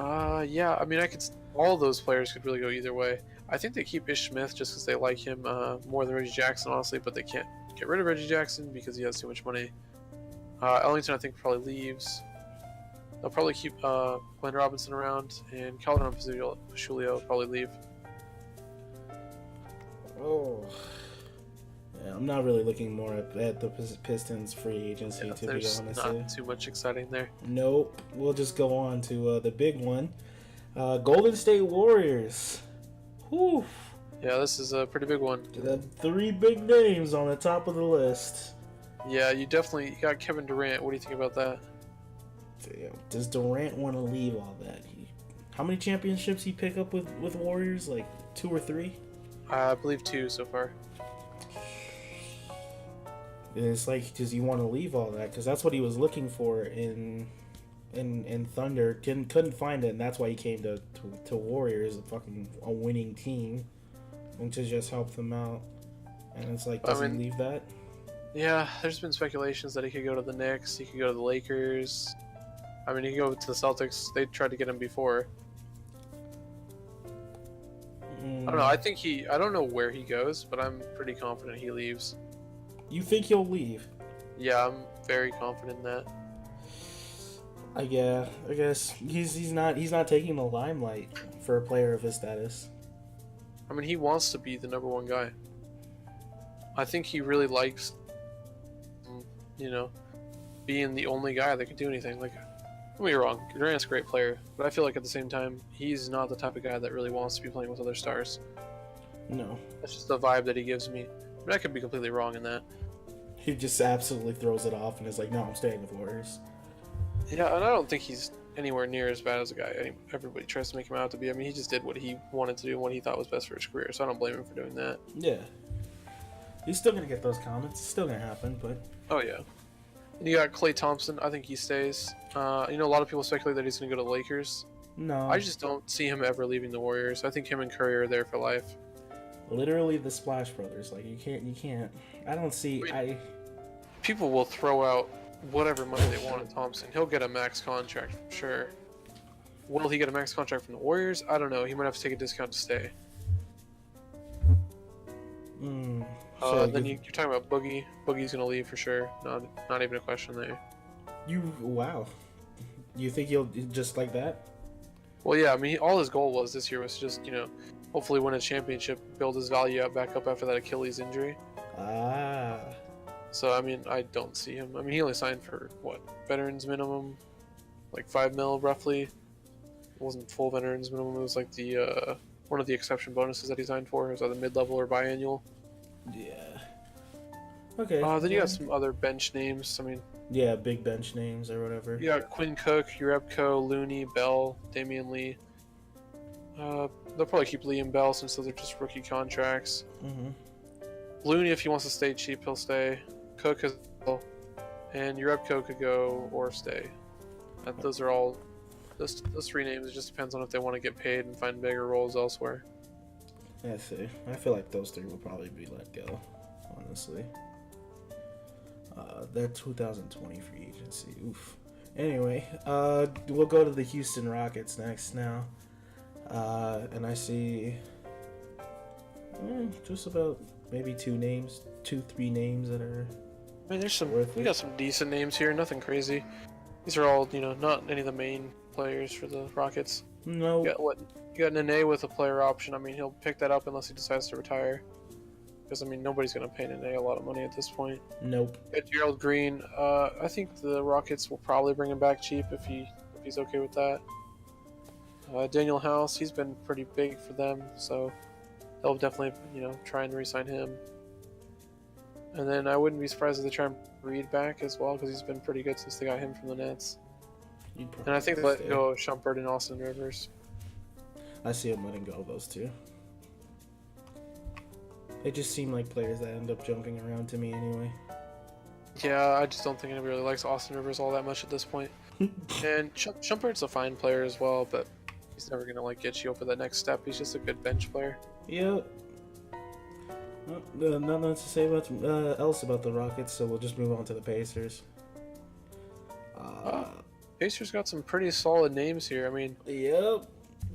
Yeah, I mean, all of those players could really go either way. I think they keep Ish Smith just because they like him more than Reggie Jackson, honestly, but they can't get rid of Reggie Jackson because he has too much money. Ellington, I think, probably leaves. They'll probably keep Glenn Robinson around, and Calderon Pachulia will probably leave. Oh. Yeah, I'm not really looking more at the Pistons free agency, to be honest. There's not too much exciting there. Nope. We'll just go on to the big one. Golden State Warriors. Whew. Yeah, this is a pretty big one. The 3 big names on the top of the list. Yeah, you got Kevin Durant. What do you think about that? Damn. Does Durant want to leave all that? How many championships he pick up with Warriors? Like 2 or 3? I believe 2 so far. And it's like, does he want to leave all that? Because that's what he was looking for in Thunder. Couldn't find it, and that's why he came to Warriors, a winning team, and to just help them out. And it's like, does he leave that? Yeah, there's been speculations that he could go to the Knicks, he could go to the Lakers. I mean, he could go to the Celtics. They tried to get him before. I don't know. I don't know where he goes, but I'm pretty confident he leaves. You think he'll leave? Yeah, I'm very confident in that. I guess he's not taking the limelight for a player of his status. I mean, he wants to be the #1 guy. I think he really likes, being the only guy that can do anything. Like, don't get me wrong, Durant's a great player, but I feel like at the same time, he's not the type of guy that really wants to be playing with other stars. No. That's just the vibe that he gives me. But I could be completely wrong in that. He just absolutely throws it off and is like, no, I'm staying with Warriors. Yeah, and I don't think he's anywhere near as bad as a guy everybody tries to make him out to be. I mean, he just did what he wanted to do and what he thought was best for his career, so I don't blame him for doing that. Yeah. He's still going to get those comments. It's still going to happen, but... Oh, yeah. And you got Klay Thompson. I think he stays. A lot of people speculate that he's going to go to the Lakers. No. I just don't see him ever leaving the Warriors. I think him and Curry are there for life. Literally the Splash Brothers. Like, you can't. I don't see. People will throw out whatever money they want on Thompson. He'll get a max contract, for sure. Will he get a max contract from the Warriors? I don't know. He might have to take a discount to stay. Then you're talking about Boogie. Boogie's gonna leave for sure. Not even a question there. Wow. You think he'll just like that? Well, yeah. I mean, all his goal was this year was just hopefully win a championship, build his value back up after that Achilles injury. Ah. So I mean, I don't see him. I mean, he only signed for what, veterans minimum, like $5 million roughly. It wasn't full veterans minimum. It was like the one of the exception bonuses that he signed for. It was either mid-level or biannual. Yeah. Okay. Then you got some other bench names. I mean. Yeah, big bench names or whatever. You got Quinn Cook, Urebko, Looney, Bell, Damian Lee. They'll probably keep Lee and Bell since those are just rookie contracts. Mm-hmm. Looney, if he wants to stay cheap, he'll stay. Cook has, and Urebko could go or stay. Those are all those 3 names. It just depends on if they want to get paid and find bigger roles elsewhere. I see. I feel like those 3 will probably be let go, honestly. They're 2020 free agency. Oof. Anyway, we'll go to the Houston Rockets next now. And I see just about maybe 2, 3 names that are. I mean, we got some decent names here. Nothing crazy. These are all not any of the main players for the Rockets. No. You got Nene with a player option. I mean, he'll pick that up unless he decides to retire. Because I mean, nobody's gonna pay Nene a lot of money at this point. Nope. Gerald Green. I think the Rockets will probably bring him back cheap if he's okay with that. Daniel House, he's been pretty big for them, so they'll definitely try and re-sign him. And then I wouldn't be surprised if they try and Reed back as well, because he's been pretty good since they got him from the Nets. And I think they let go of Shumpert and Austin Rivers. I see him letting go of those two. They just seem like players that end up jumping around to me anyway. Yeah, I just don't think anybody really likes Austin Rivers all that much at this point. And Shumpert's a fine player as well, but he's never gonna get you over that next step. He's just a good bench player. Yep. Well, nothing else to say else about the Rockets, so we'll just move on to the Pacers. Pacers got some pretty solid names here. I mean, Yep.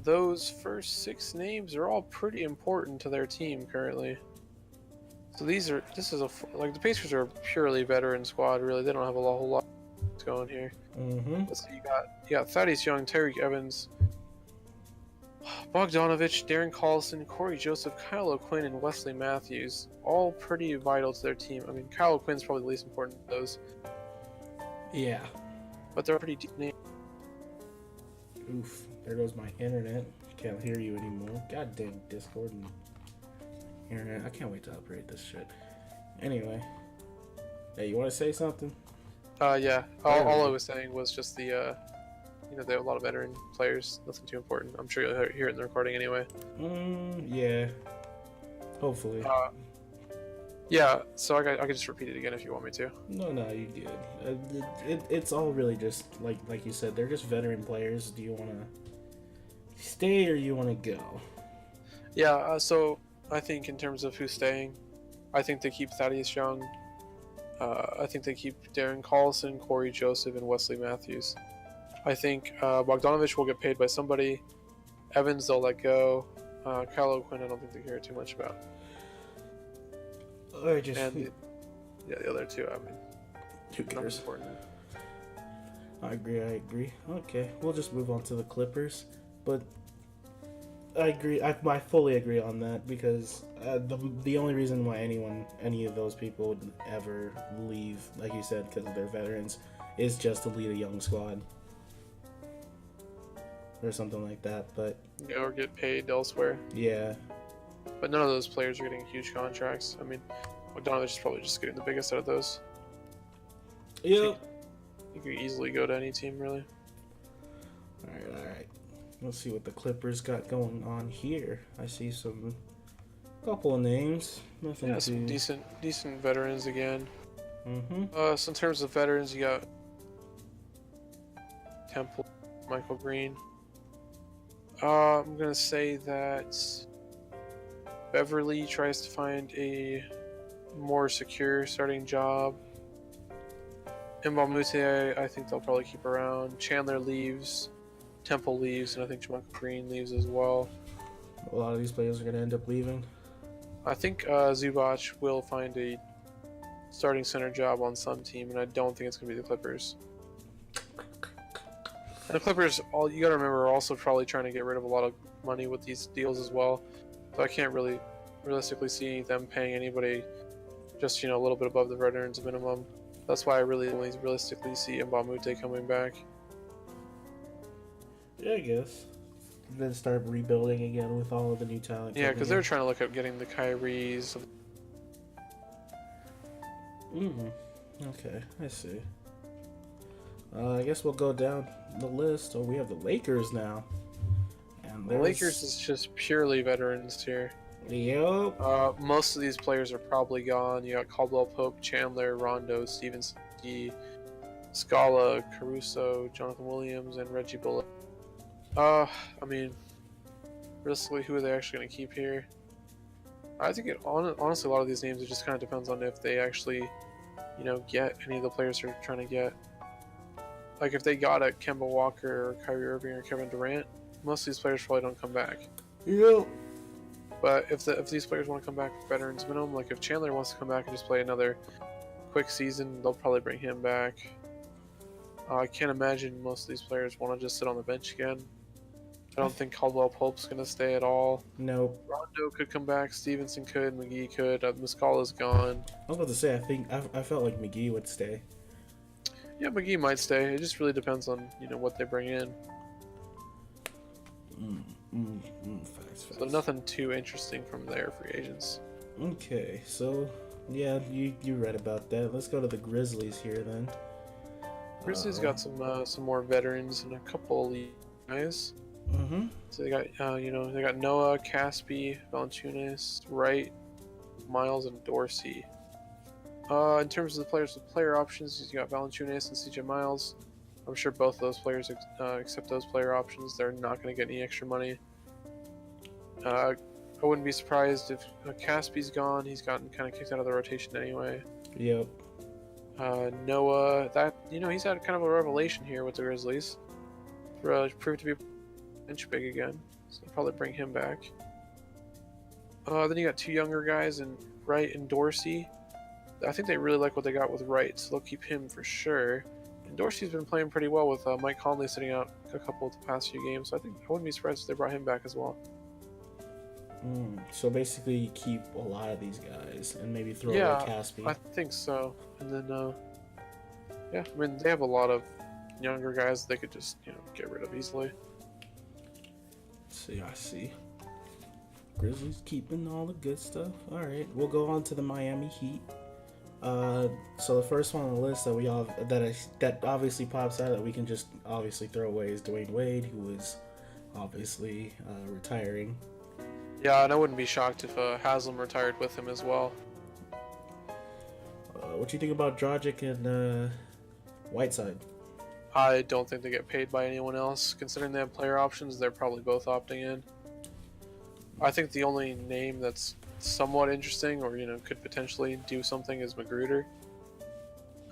those first 6 names are all pretty important to their team currently. So the Pacers are a purely veteran squad. Really, they don't have a whole lot going here. Mm-hmm. So you got Thaddeus Young, Tariq Evans, Bogdanovich, Darren Collison, Corey Joseph, Kyle O'Quinn, and Wesley Matthews. All pretty vital to their team. I mean, Kyle O'Quinn's probably the least important of those, Yeah. but they're pretty deep names. Oof. There goes my internet. Can't hear you anymore. God damn Discord and internet. I can't wait to upgrade this shit. Anyway. Hey, you want to say something? Yeah. All I was saying was just they have a lot of veteran players. Nothing too important. I'm sure you'll hear it in the recording anyway. Yeah. Hopefully. Yeah. So I could just repeat it again if you want me to. No, you good. It's all really just like you said. They're just veteran players. Do you want to stay or you want to go? Yeah. So I think in terms of who's staying, I think they keep Thaddeus Young. I think they keep Darren Collison, Corey Joseph, and Wesley Matthews. I think Bogdanovich will get paid by somebody. Evans they'll let go. Kyle O'Quinn I don't think they care too much about. Or just And the other two, I mean, who not cares? important. I agree. Okay, we'll just move on to the Clippers. But I agree. I fully agree on that because the only reason why any of those people would ever leave, like you said, because they're veterans, is just to lead a young squad or something like that. But Or get paid elsewhere. yeah, But none of those players are getting huge contracts. I mean, Bogdanovich is probably just getting the biggest out of those. yep. He could easily go to any team, really. All right. Let's see what the Clippers got going on here. I see couple of names. Nothing Yeah, too. some decent veterans again. Mm-hmm. So in terms of veterans, you got Temple, Michael Green. I'm gonna say that Beverly tries to find a more secure starting job. Mbamute, I think they'll probably keep around. Chandler leaves, Temple leaves, and I think Michael Green leaves as well. A lot of these players are going to end up leaving. I think Zubac will find a starting center job on some team, and I don't think it's going to be the Clippers. And the Clippers, all you got to remember, are also probably trying to get rid of a lot of money with these deals as well. So I can't really realistically see them paying anybody just a little bit above the veterans minimum. That's why I really only realistically see Mbamute coming back. Yeah, I guess. Then start rebuilding again with all of the new talent. Yeah, because they're trying to look at getting the Kyries. Okay, I see. I guess we'll go down the list. Oh, we have the Lakers now. And The Lakers is just purely veterans here. Yep. Most of these players are probably gone. You got Caldwell Pope, Chandler, Rondo, Stevenson, Scala, Caruso, Jonathan Williams, and Reggie Bullock. I mean, realistically, who are they actually going to keep here? I think honestly, a lot of these names, it just kind of depends on if they actually, get any of the players they're trying to get. Like, if they got a Kemba Walker or Kyrie Irving or Kevin Durant, most of these players probably don't come back. Yep. But if these players want to come back for veterans minimum, like if Chandler wants to come back and just play another quick season, they'll probably bring him back. I can't imagine most of these players want to just sit on the bench again. I don't think Caldwell Pope's going to stay at all. Nope. Rondo could come back. Stevenson could. McGee could. Muscala's gone. I was about to say, I felt like McGee would stay. Yeah, McGee might stay. It just really depends on what they bring in. Facts. So nothing too interesting from their free agents. Okay, so yeah, you read about that. Let's go to the Grizzlies here then. Grizzlies got some more veterans and a couple of guys. Mm-hmm. So they got they got Noah, Caspi, Valanciunas, Wright, Miles, and Dorsey. In terms of the players with player options, you got Valanciunas and CJ Miles. I'm sure both of those players accept those player options. They're not going to get any extra money. I wouldn't be surprised if Caspi's gone. He's gotten kind of kicked out of the rotation anyway. Yep. Noah, he's had kind of a revelation here with the Grizzlies. Proved to be bench big again, so they'll probably bring him back. Then you got two younger guys in Wright and Dorsey. I think they really like what they got with Wright, so they'll keep him for sure. And Dorsey's been playing pretty well with Mike Conley sitting out a couple of the past few games, so I wouldn't be surprised if they brought him back as well. So basically, you keep a lot of these guys and maybe throw away Caspi. I think so. And then, I mean, they have a lot of younger guys they could just get rid of easily. See, I see. Grizzlies keeping all the good stuff. All right, we'll go on to the Miami Heat. So the first one on the list that that obviously pops out that we can just obviously throw away is Dwayne Wade, who is obviously retiring. Yeah, and I wouldn't be shocked if Haslam retired with him as well. What do you think about Dragic and Whiteside? I don't think they get paid by anyone else. Considering they have player options, they're probably both opting in. I think the only name that's somewhat interesting, or could potentially do something, is Magruder.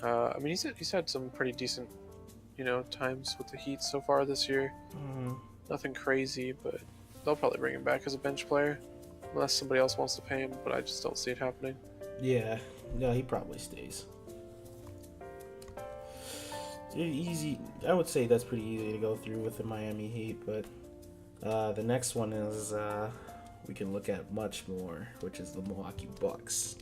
I mean, he's had some pretty decent, times with the Heat so far this year. Nothing crazy, but they'll probably bring him back as a bench player, unless somebody else wants to pay him. But I just don't see it happening. Yeah, he probably stays. Easy. I would say that's pretty easy to go through with the Miami Heat, but the next one is we can look at much more, which is the Milwaukee Bucks.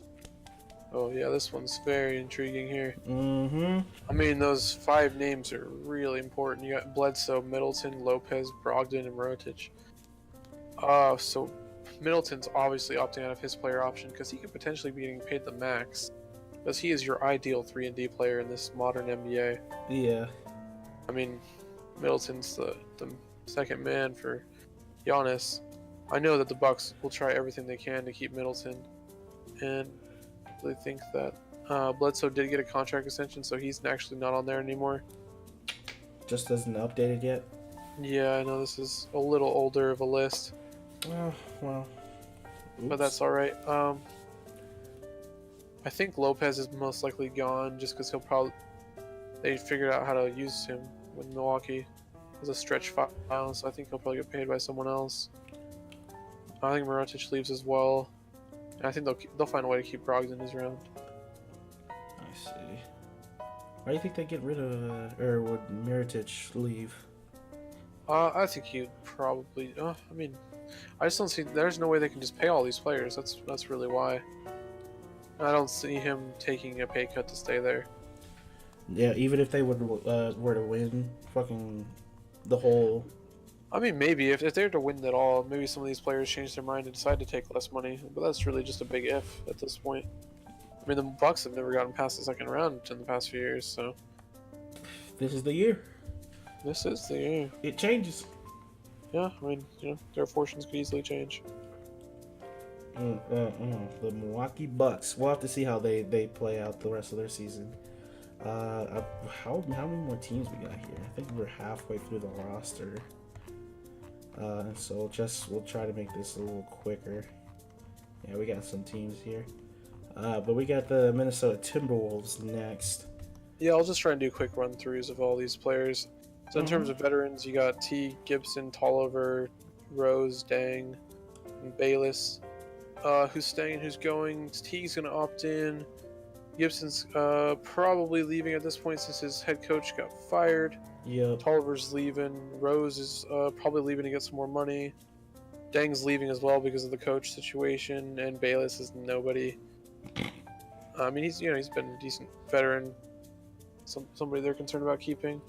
Oh yeah, this one's very intriguing here. Mm-hmm. I mean, those 5 names are really important. You got Bledsoe, Middleton, Lopez, Brogdon, and Mirotic. So Middleton's obviously opting out of his player option because he could potentially be getting paid the max, because he is your ideal 3-and-D player in this modern NBA. Yeah. I mean, Middleton's the second man for Giannis. I know that the Bucks will try everything they can to keep Middleton, and I think that Bledsoe did get a contract extension, so he's actually not on there anymore. Just isn't updated yet? Yeah, I know this is a little older of a list. Well. But that's alright. I think Lopez is most likely gone just because they figured out how to use him with Milwaukee as a stretch file, so I think he'll probably get paid by someone else. I think Mirotic leaves as well. And I think they'll find a way to keep Brogdon around. I see. Why do you think they get rid of, or would Mirotic leave? I think he'd probably. I mean, I just don't see. There's no way they can just pay all these players. That's really why. I don't see him taking a pay cut to stay there. Yeah, even if they were to win fucking the whole. I mean, maybe if they're to win at all, maybe some of these players change their mind and decide to take less money. But that's really just a big if at this point. I mean, the Bucks have never gotten past the second round in the past few years, so. This is the year. This is the year. It changes. Yeah, I mean, their fortunes could easily change. The Milwaukee Bucks. We'll have to see how they play out the rest of their season. How many more teams we got here? I think we're halfway through the roster. So we'll try to make this a little quicker. Yeah, we got some teams here. But we got the Minnesota Timberwolves next. Yeah, I'll just try and do quick run-throughs of all these players. So in terms of veterans, you got T, Gibson, Tolliver, Rose, Dang, and Bayless. Who's staying, who's going? Teague's going to opt in. Gibson's probably leaving at this point since his head coach got fired. Yep. Tolliver's leaving. Rose is probably leaving to get some more money. Deng's leaving as well because of the coach situation, and Bayless is nobody. I mean, he's been a decent veteran, somebody they're concerned about keeping.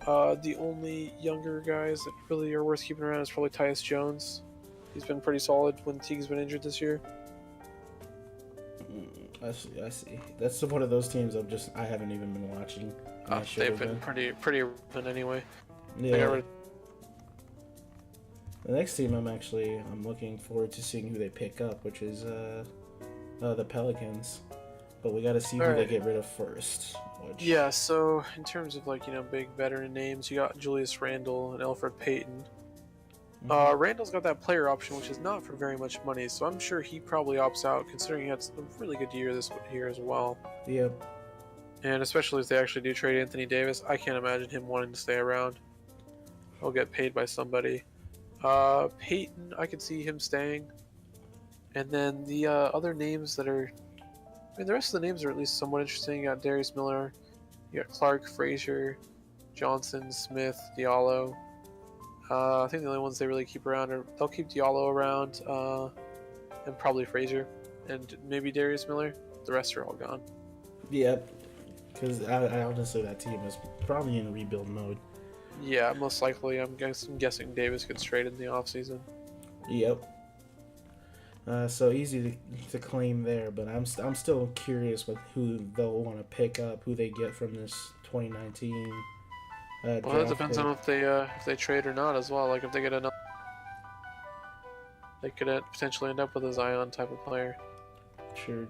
The only younger guys that really are worth keeping around is probably Tyus Jones. He's been pretty solid when Teague's been injured this year. I see. That's one of those teams I haven't even been watching. They've been pretty relevant anyway. Yeah. The next team I'm looking forward to seeing who they pick up, which is the Pelicans. But we got to see who they get rid of first. Yeah, so in terms of big veteran names, you got Julius Randle and Elfrid Payton. Randall's got that player option, which is not for very much money, so I'm sure he probably opts out, considering he had a really good year this year as well. Yep. And especially if they actually do trade Anthony Davis, I can't imagine him wanting to stay around. He'll get paid by somebody. Peyton, I could see him staying. And then the other names that are... I mean, the rest of the names are at least somewhat interesting. You got Darius Miller, you got Clark, Frazier, Johnson, Smith, Diallo. I think the only ones they really keep around they'll keep Diallo around, and probably Frazier, and maybe Darius Miller. The rest are all gone. Yep. Because I honestly, that team is probably in rebuild mode. Yeah, most likely. I'm guessing Davis gets traded in the offseason. Yep. So easy to claim there, but I'm still curious with who they'll want to pick up, who they get from this 2019. Well, that depends on if they trade or not as well. Like if they get another, they could potentially end up with a Zion type of player. True.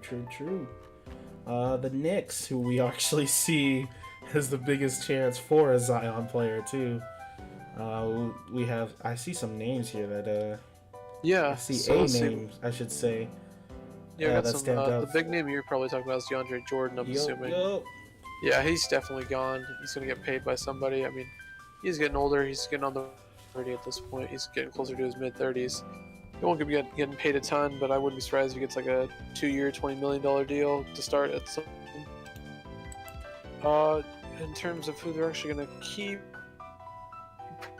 The Knicks, who we actually see has the biggest chance for a Zion player too. I see some names here that I see names, I should say. Yeah, got some. The big name you're probably talking about is DeAndre Jordan, I'm assuming. Yep. Yeah, he's definitely gone. He's going to get paid by somebody. I mean, he's getting older. He's getting on the 30 at this point. He's getting closer to his mid-30s. He won't be getting paid a ton, but I wouldn't be surprised if he gets like a 2-year, $20 million deal to start at some. In terms of who they're actually going to keep,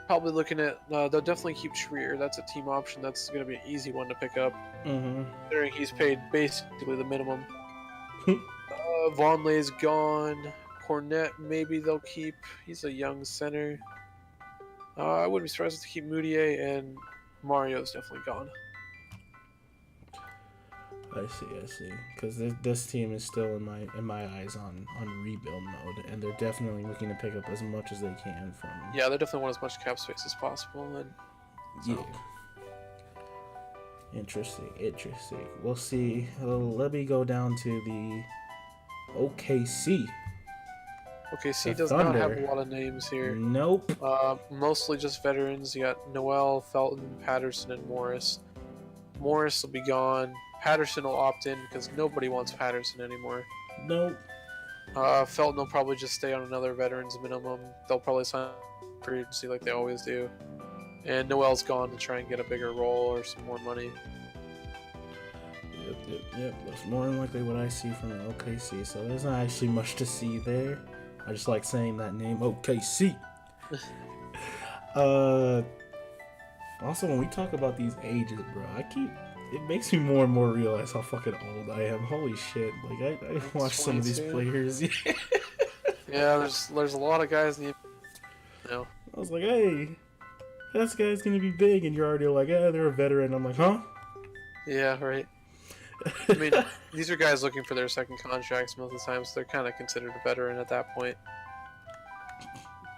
probably looking at, they'll definitely keep Schreier. That's a team option. That's going to be an easy one to pick up. Considering he's paid basically the minimum. Vonleh's gone. Cornette, maybe they'll keep. He's a young center. I wouldn't be surprised to keep Moutier, and Mario's definitely gone. I see. Because this team is still in my eyes on rebuild mode, and they're definitely looking to pick up as much as they can from. Yeah, they definitely want as much cap space as possible, and so. Yeah. Interesting. We'll see. Let me go down to the OKC. OKC does not have a lot of names here. Nope. Mostly just veterans. You got Noel, Felton, Patterson, and Morris. Morris will be gone. Patterson will opt in because nobody wants Patterson anymore. Nope. Felton will probably just stay on another veterans minimum. They'll probably sign free agency like they always do. And Noel's gone to try and get a bigger role or some more money. Yep. That's more than likely what I see from OKC. So there's not actually much to see there. I just like saying that name, OKC. Also, when we talk about these ages, bro, it makes me more and more realize how fucking old I am. Holy shit! Like I watch some of these players. Yeah, there's a lot of guys in the. No. I was like, hey, that guy's gonna be big, and you're already like, they're a veteran. I'm like, huh? Yeah, right. I mean, these are guys looking for their second contracts most of the time, so they're kind of considered a veteran at that point.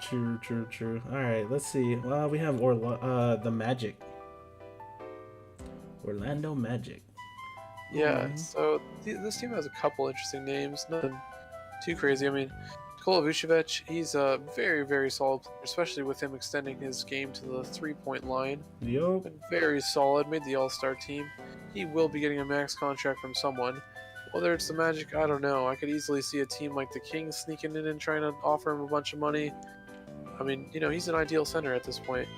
True. All right, let's see. Well, we have the Magic. Orlando Magic. Yeah, so this team has a couple interesting names. Nothing too crazy. I mean, Nikola Vucevic, he's a very, very solid player, especially with him extending his game to the three-point line. Yup. Been very solid, made the All-Star team. He will be getting a max contract from someone. Whether it's the Magic, I don't know. I could easily see a team like the Kings sneaking in and trying to offer him a bunch of money. I mean, he's an ideal center at this point.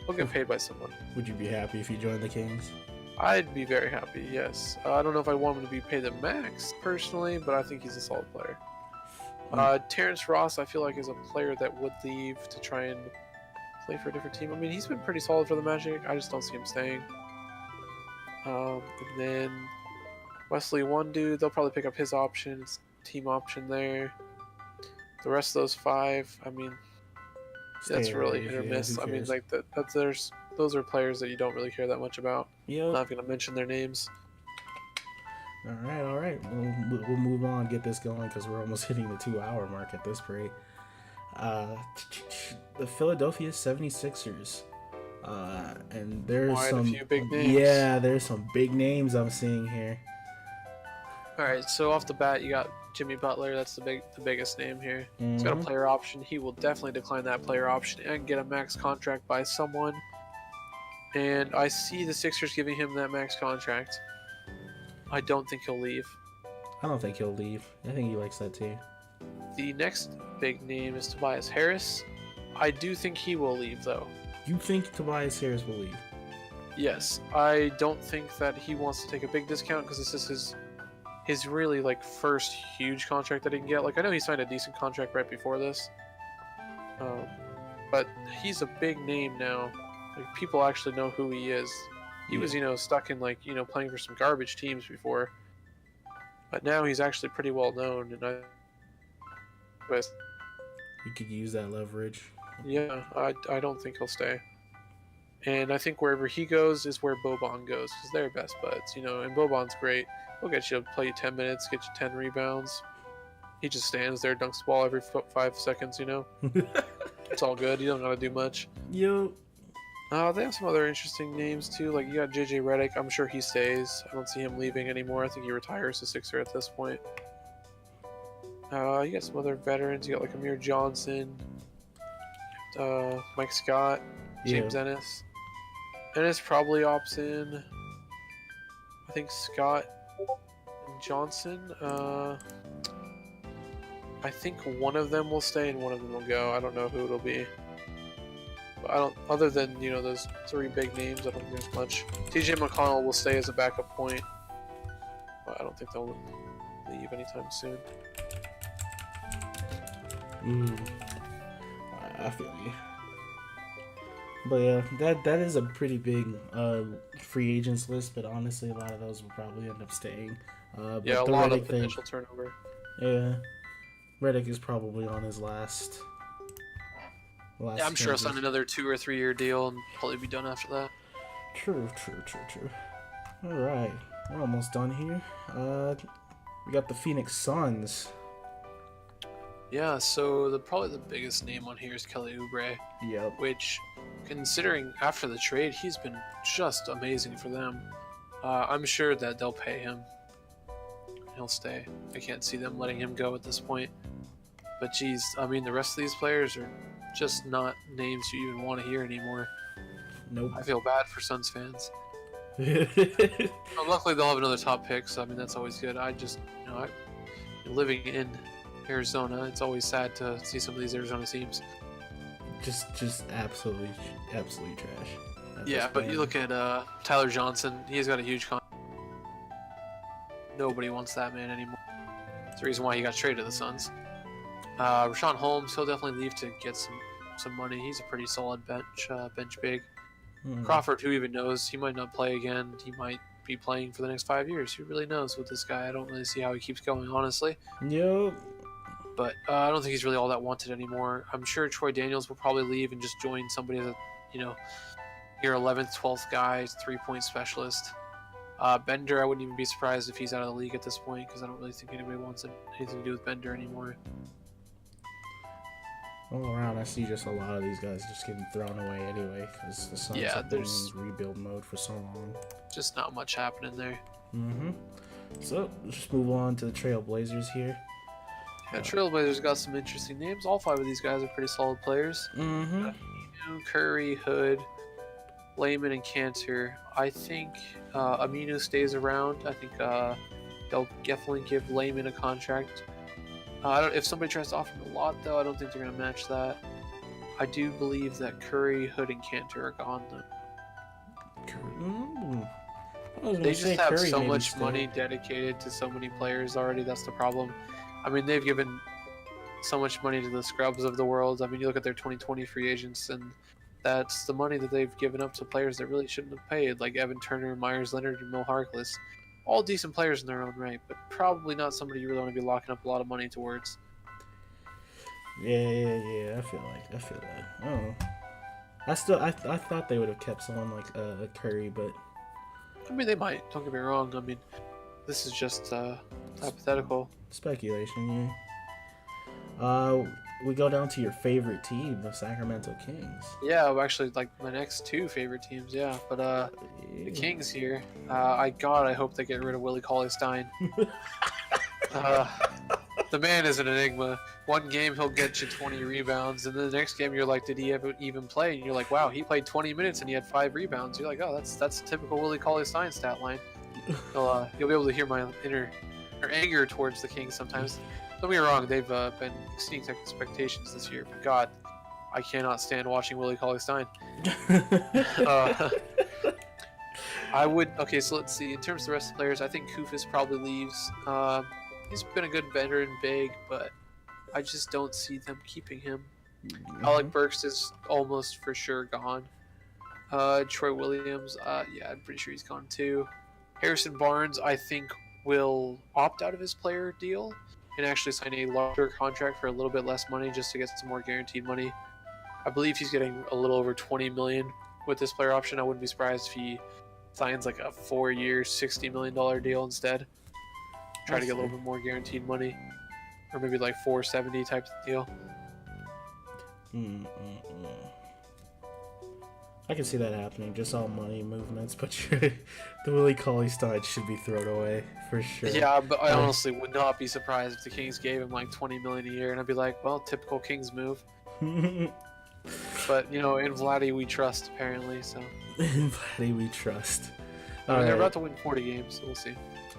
He'll get paid by someone. Would you be happy if he joined the Kings? I'd be very happy, yes. I don't know if I want him to be paid the max, personally, but I think he's a solid player. Terrence Ross, I feel like, is a player that would leave to try and play for a different team. I mean, he's been pretty solid for the Magic. I just don't see him staying. And then Wesley Wondu, they'll probably pick up his option. It's team option there. The rest of those 5, I mean, that's really hit or miss. I mean, like those are players that you don't really care that much about. Yep. I'm not gonna mention their names. All right. We'll move on, get this going because we're almost hitting the 2-hour mark at this rate. The Philadelphia 76ers. And there's Quite some a few big names. Yeah, there's some big names I'm seeing here. All right, so off the bat, you got Jimmy Butler. That's the biggest name here. He's got a player option. He will definitely decline that player option and get a max contract by someone. And I see the Sixers giving him that max contract. I don't think he'll leave. I don't think he'll leave. I think he likes that too. The next big name is Tobias Harris. I do think he will leave, though. You think Tobias Harris will leave? Yes, I don't think that he wants to take a big discount because this is his really like first huge contract that he can get. Like I know he signed a decent contract right before this, but he's a big name now. Like, people actually know who he is. He was, stuck in like playing for some garbage teams before, but now he's actually pretty well known. And you could use that leverage. Yeah, I don't think he'll stay. And I think wherever he goes is where Boban goes, because they're best buds, and Boban's great. He'll get you to play 10 minutes, get you 10 rebounds. He just stands there, dunks the ball every 5 seconds, It's all good. He don't gotta do much. Yo. They have some other interesting names, too. Like, you got JJ Redick. I'm sure he stays. I don't see him leaving anymore. I think he retires a Sixer at this point. You got some other veterans. You got, like, Amir Johnson, Mike Scott, James Ennis. Ennis probably opts in. I think Scott and Johnson. I think one of them will stay and one of them will go. I don't know who it'll be. But I don't. Other than those 3 big names, I don't think there's much. TJ McConnell will stay as a backup point, but I don't think they'll leave anytime soon. I feel you. But yeah, that is a pretty big free agents list. But honestly, a lot of those will probably end up staying. But yeah, a lot of potential turnover. Yeah, Redick is probably on his last. Yeah, I'm sure he'll sign another 2 or 3 year deal and probably be done after that. True. All right, we're almost done here. We got the Phoenix Suns. Yeah, so probably the biggest name on here is Kelly Oubre. Yep. Which, considering after the trade, he's been just amazing for them. I'm sure that they'll pay him. He'll stay. I can't see them letting him go at this point. But geez, I mean, the rest of these players are just not names you even want to hear anymore. Nope. I feel bad for Suns fans. But luckily, they'll have another top pick, so I mean, that's always good. I just, living in Arizona, it's always sad to see some of these Arizona teams. Just absolutely trash. Yeah, but you look at Tyler Johnson. He's got a huge contract. Nobody wants that man anymore. That's the reason why he got traded to the Suns. Rashawn Holmes, he'll definitely leave to get some money. He's a pretty solid bench big. Crawford, who even knows? He might not play again. He might be playing for the next 5 years. Who really knows with this guy? I don't really see how he keeps going, honestly. Yep. But I don't think he's really all that wanted anymore. I'm sure Troy Daniels will probably leave and just join somebody that, your 11th, 12th guy, 3-point specialist. Bender, I wouldn't even be surprised if he's out of the league at this point because I don't really think anybody wants anything to do with Bender anymore. All around, I see just a lot of these guys just getting thrown away anyway because the Suns have been in rebuild mode for so long. Just not much happening there. So let's just move on to the Trailblazers here. Yeah, Trailblazers got some interesting names. All 5 of these guys are pretty solid players. Curry, Hood, Layman, and Cantor. I think Aminu stays around. I think they'll definitely give Layman a contract. If somebody tries to offer him a lot, though, I don't think they're going to match that. I do believe that Curry, Hood, and Cantor are gone, though. was They gonna just say have Curry so maybe much stay. money dedicated to so many players already. That's the problem. I mean, they've given so much money to the scrubs of the world. I mean, you look at their 2020 free agents, and that's the money that they've given up to players that really shouldn't have paid, like Evan Turner, Myers Leonard, and Mo Harkless. All decent players in their own right, but probably not somebody you really want to be locking up a lot of money towards. Yeah. I feel that. I don't know. I thought they would have kept someone like Curry, but I mean, they might. Don't get me wrong. I mean, this is just hypothetical. speculation. Yeah. We go down to your favorite team, the Sacramento Kings. Yeah, well, actually, like my next two favorite teams. Yeah, but the Yeah. Kings here. I hope they get rid of Willie Cauley-Stein. The man is an enigma. One game he'll get you 20 rebounds, and then the next game you're like, did he ever even play? And you're like, wow, he played 20 minutes and he had 5 rebounds. You're like, oh, that's a typical Willie Cauley-Stein stat line. You'll be able to hear my inner anger towards the Kings sometimes. Don't get me wrong, they've been exceeding expectations this year. But God, I cannot stand watching Willie Cauley-Stein. I would. Okay, so let's see. In terms of the rest of the players, I think Kufis probably leaves. He's been a good veteran big, but I just don't see them keeping him. Alec Burks is almost for sure gone. Troy Williams, yeah, I'm pretty sure he's gone too. Harrison Barnes, I think, will opt out of his player deal and actually sign a larger contract for a little bit less money just to get some more guaranteed money. I believe he's getting a little over $20 million with this player option. I wouldn't be surprised if he signs like a 4-year, $60 million deal instead. Try to get a little bit more guaranteed money, or maybe like 470 type of deal. I can see that happening. Just all money movements, but the Willie Cauley-Stein should be thrown away for sure. Yeah, but I honestly would not be surprised if the Kings gave him like $20 million a year, and I'd be like, well, typical Kings move. But you know, in Vladdy we trust apparently. So in Vladdy we trust. I mean, they're about to win 40 games, so we'll see.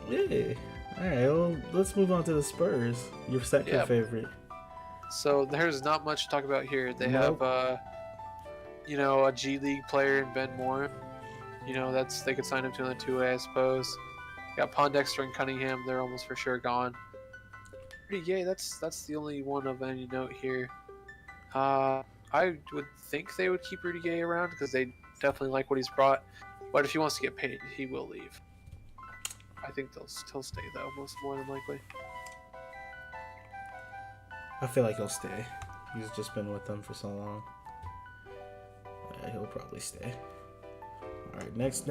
Yeah. All right. Well, let's move on to the Spurs. Your second favorite. So there's not much to talk about here. They have, you know, a G League player in Ben Moore. You know, they could sign him to the 2A, I suppose. Got Pondexter and Cunningham. They're almost for sure gone. Pretty gay. That's the only one of any note here. I would think they would keep Rudy Gay around because they definitely like what he's brought. But if he wants to get paid, he will leave. I think they'll still stay though, more than likely. I feel like he'll stay. He's just been with them for so long. Yeah, he'll probably stay. All right, next,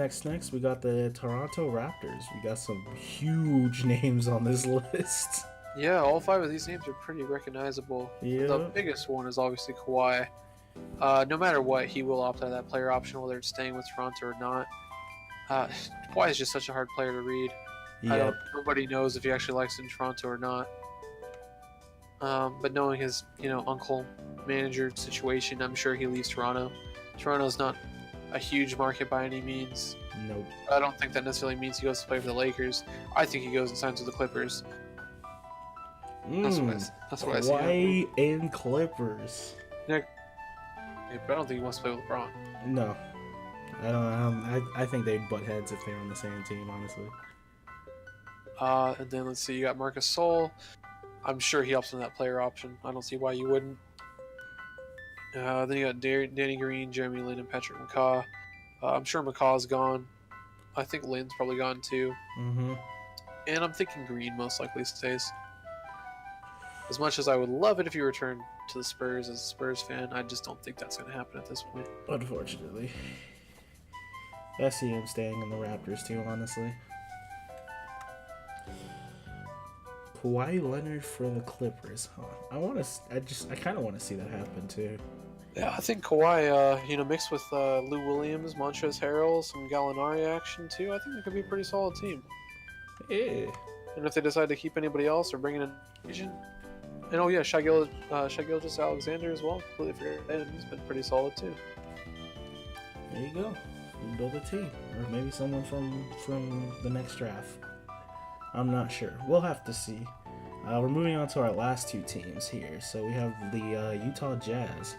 we got the Toronto Raptors. We got some huge names on this list. Yeah, all 5 of these names are pretty recognizable. Yeah. The biggest one is obviously Kawhi. No matter what, he will opt out of that player option, whether it's staying with Toronto or not. Kawhi is just such a hard player to read. Yep. Nobody knows if he actually likes it in Toronto or not. But knowing his, uncle manager situation, I'm sure he leaves Toronto. Toronto's not a huge market by any means. Nope. I don't think that necessarily means he goes to play for the Lakers. I think he goes and signs with the Clippers. That's what I see. Kawhi and Clippers. Yeah, but I don't think he wants to play with LeBron. No. I don't. I think they'd butt heads if they were on the same team, honestly. And then let's see, you got Marcus Sol. I'm sure he opts on that player option. I don't see why you wouldn't. Then you got Danny Green, Jeremy Lin, and Patrick McCaw. I'm sure McCaw's gone. I think Lin's probably gone too. Mm-hmm. And I'm thinking Green most likely stays. As much as I would love it if you returned to the Spurs as a Spurs fan, I just don't think that's going to happen at this point. Unfortunately. I see him staying in the Raptors too, honestly. Kawhi Leonard for the Clippers, huh? I kind of want to see that happen too. Yeah, I think Kawhi, mixed with Lou Williams, Montrezl Harrell, some Gallinari action too, I think it could be a pretty solid team. Yeah. And if they decide to keep anybody else or bring in an agent, and oh yeah, Shai Gilgeous-Alexander as well. Completely forgot him. He's been pretty solid too. There you go. We'll build a team, or maybe someone from the next draft. I'm not sure. We'll have to see. We're moving on to our last 2 teams here. So we have the Utah Jazz,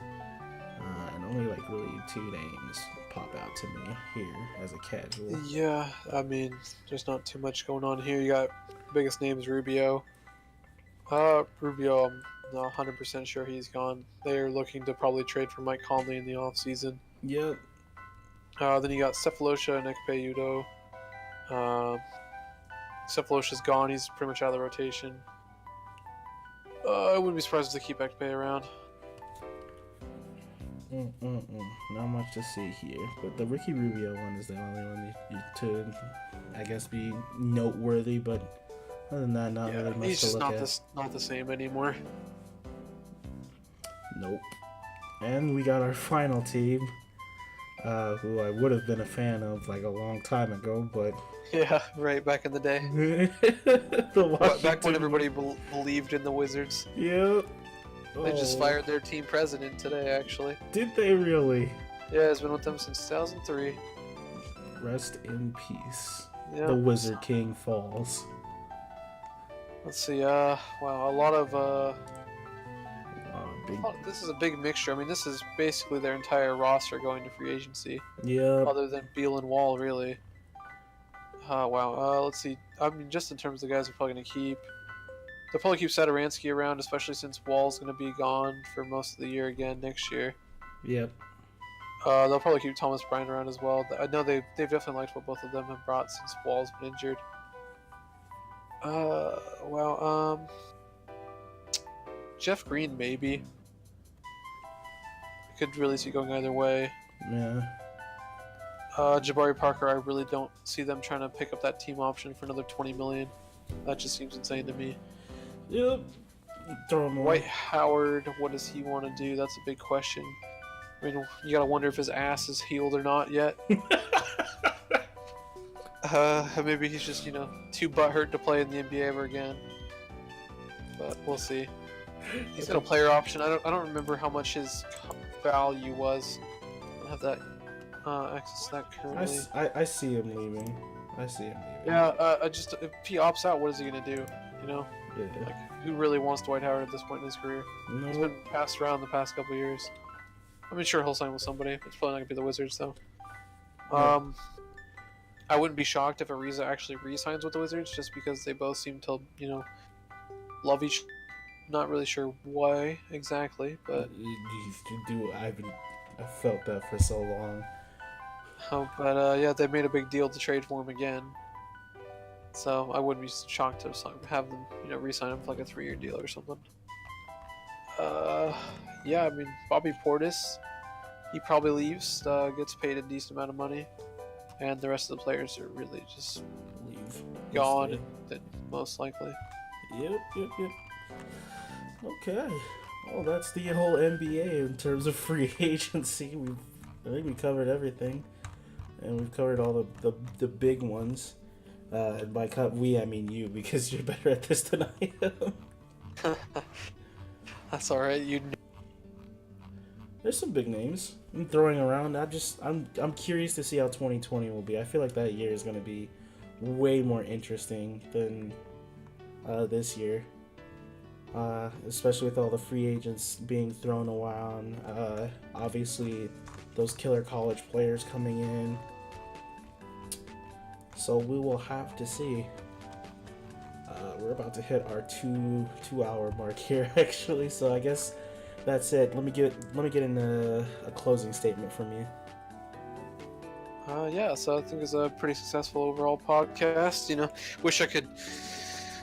and only really 2 names: pop out to me here as a casual. Yeah, I mean, there's not too much going on here. You got biggest names Rubio. Rubio, I'm not 100% sure he's gone. They're looking to probably trade for Mike Conley in the offseason. Yep. Then you got Cephalosha and Ekpe Udo. Cephalosha's gone. He's pretty much out of the rotation. I wouldn't be surprised if they keep Ekpe around. Not much to see here, but the Ricky Rubio one is the only one to, I guess, be noteworthy. But other than that, not really much he's to just look at. not the same anymore. Nope. And we got our final team, who I would have been a fan of like a long time ago, but Yeah, right, back in the day. Back when everybody believed in the Wizards. Yep. They just fired their team president today, actually. Did they really? Yeah, it's been with them since 2003. Rest in peace. Yeah. The Wizard King falls. Let's see. Wow, a lot of Big. this is a big mixture. I mean, this is basically their entire roster going to free agency, Yep. other than Beal and Wall, really. Wow. Let's see. I mean, just in terms of the guys they're probably going to keep. They'll probably keep Satoransky around, especially since Wall's going to be gone for most of the year again next year. Yep. They'll probably keep Thomas Bryant around as well. I know they've definitely liked what both of them have brought since Wall's been injured. Jeff Green, maybe. I could really see going either way. Yeah. Jabari Parker, I really don't see them trying to pick up that team option for another $20 million. That just seems insane to me. Yep. Throw him Dwight away. Howard, what does he want to do? That's a big question. I mean, you gotta wonder if his ass is healed or not yet. Maybe he's just, too butthurt to play in the NBA ever again. But we'll see. He's got a player option. I don't remember how much his value was. I don't have that access to that currently. I see him leaving. Yeah, just if he opts out, what is he gonna do? Yeah. Like, who really wants Dwight Howard at this point in his career? He's No. been passed around the past couple of years. I mean, sure, he'll sign with somebody. It's probably not gonna be the Wizards, though. No. I wouldn't be shocked if Ariza actually re-signs with the Wizards, just because they both seem to, love each. Not really sure why exactly, but I've felt that for so long. yeah, they made a big deal to trade for him again. So I wouldn't be shocked to have them, re-sign him for like a 3-year deal or something. Yeah, I mean, Bobby Portis, he probably leaves, gets paid a decent amount of money, and the rest of the players are really just Leave. gone, most likely. Yep. Okay. Well, that's the whole NBA in terms of free agency. I think we covered everything, and we've covered all the big ones. And by we, I mean you, because you're better at this than I am. That's all right. There's some big names I'm throwing around. I'm curious to see how 2020 will be. I feel like that year is going to be way more interesting than this year. Especially with all the free agents being thrown around. Obviously, those killer college players coming in. So we will have to see. We're about to hit our two-hour mark here, actually. So I guess that's it. Let me get in a closing statement from you. Yeah, so I think it's a pretty successful overall podcast. Wish I could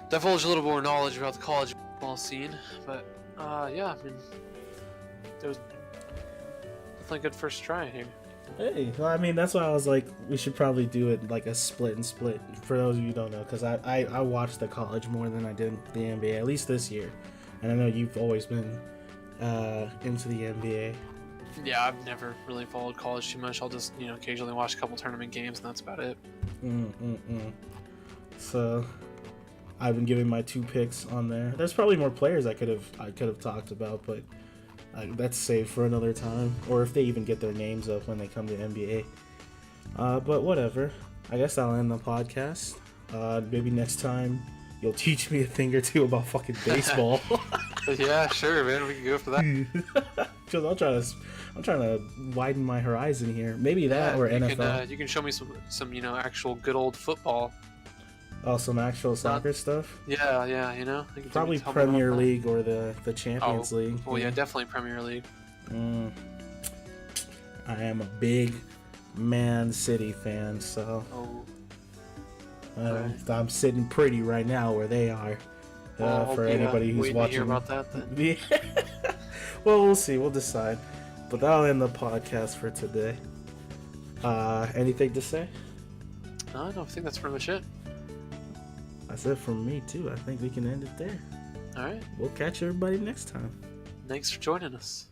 divulge a little more knowledge about the college football scene, but yeah, I mean, it was definitely a good first try here. Hey, well, I mean, that's why I was like, we should probably do it like a split and split. For those of you who don't know, because I watched the college more than I did the NBA, at least this year, and I know you've always been into the NBA. Yeah, I've never really followed college too much. I'll just occasionally watch a couple tournament games, and that's about it. So I've been giving my 2 picks on there. There's probably more players I could have talked about, but that's saved for another time, or if they even get their names up when they come to NBA. But whatever. I guess I'll end the podcast. Maybe next time you'll teach me a thing or two about fucking baseball. Yeah, sure, man. We can go for that. Because I'm trying to widen my horizon here. Maybe that or NFL. You can show me some actual good old football. Oh, some actual soccer stuff. Yeah, you know. You can Probably tell me about Premier that. League or the Champions League. Oh yeah, definitely Premier League. I am a big Man City fan, so Oh, I'm sitting pretty right now where they are. For anybody who's waiting watching. to hear about that then. Yeah. Well, we'll see. We'll decide. But that'll end the podcast for today. Anything to say? No, I don't think that's pretty much it. That's it from me too. I think we can end it there. All right. We'll catch everybody next time. Thanks for joining us.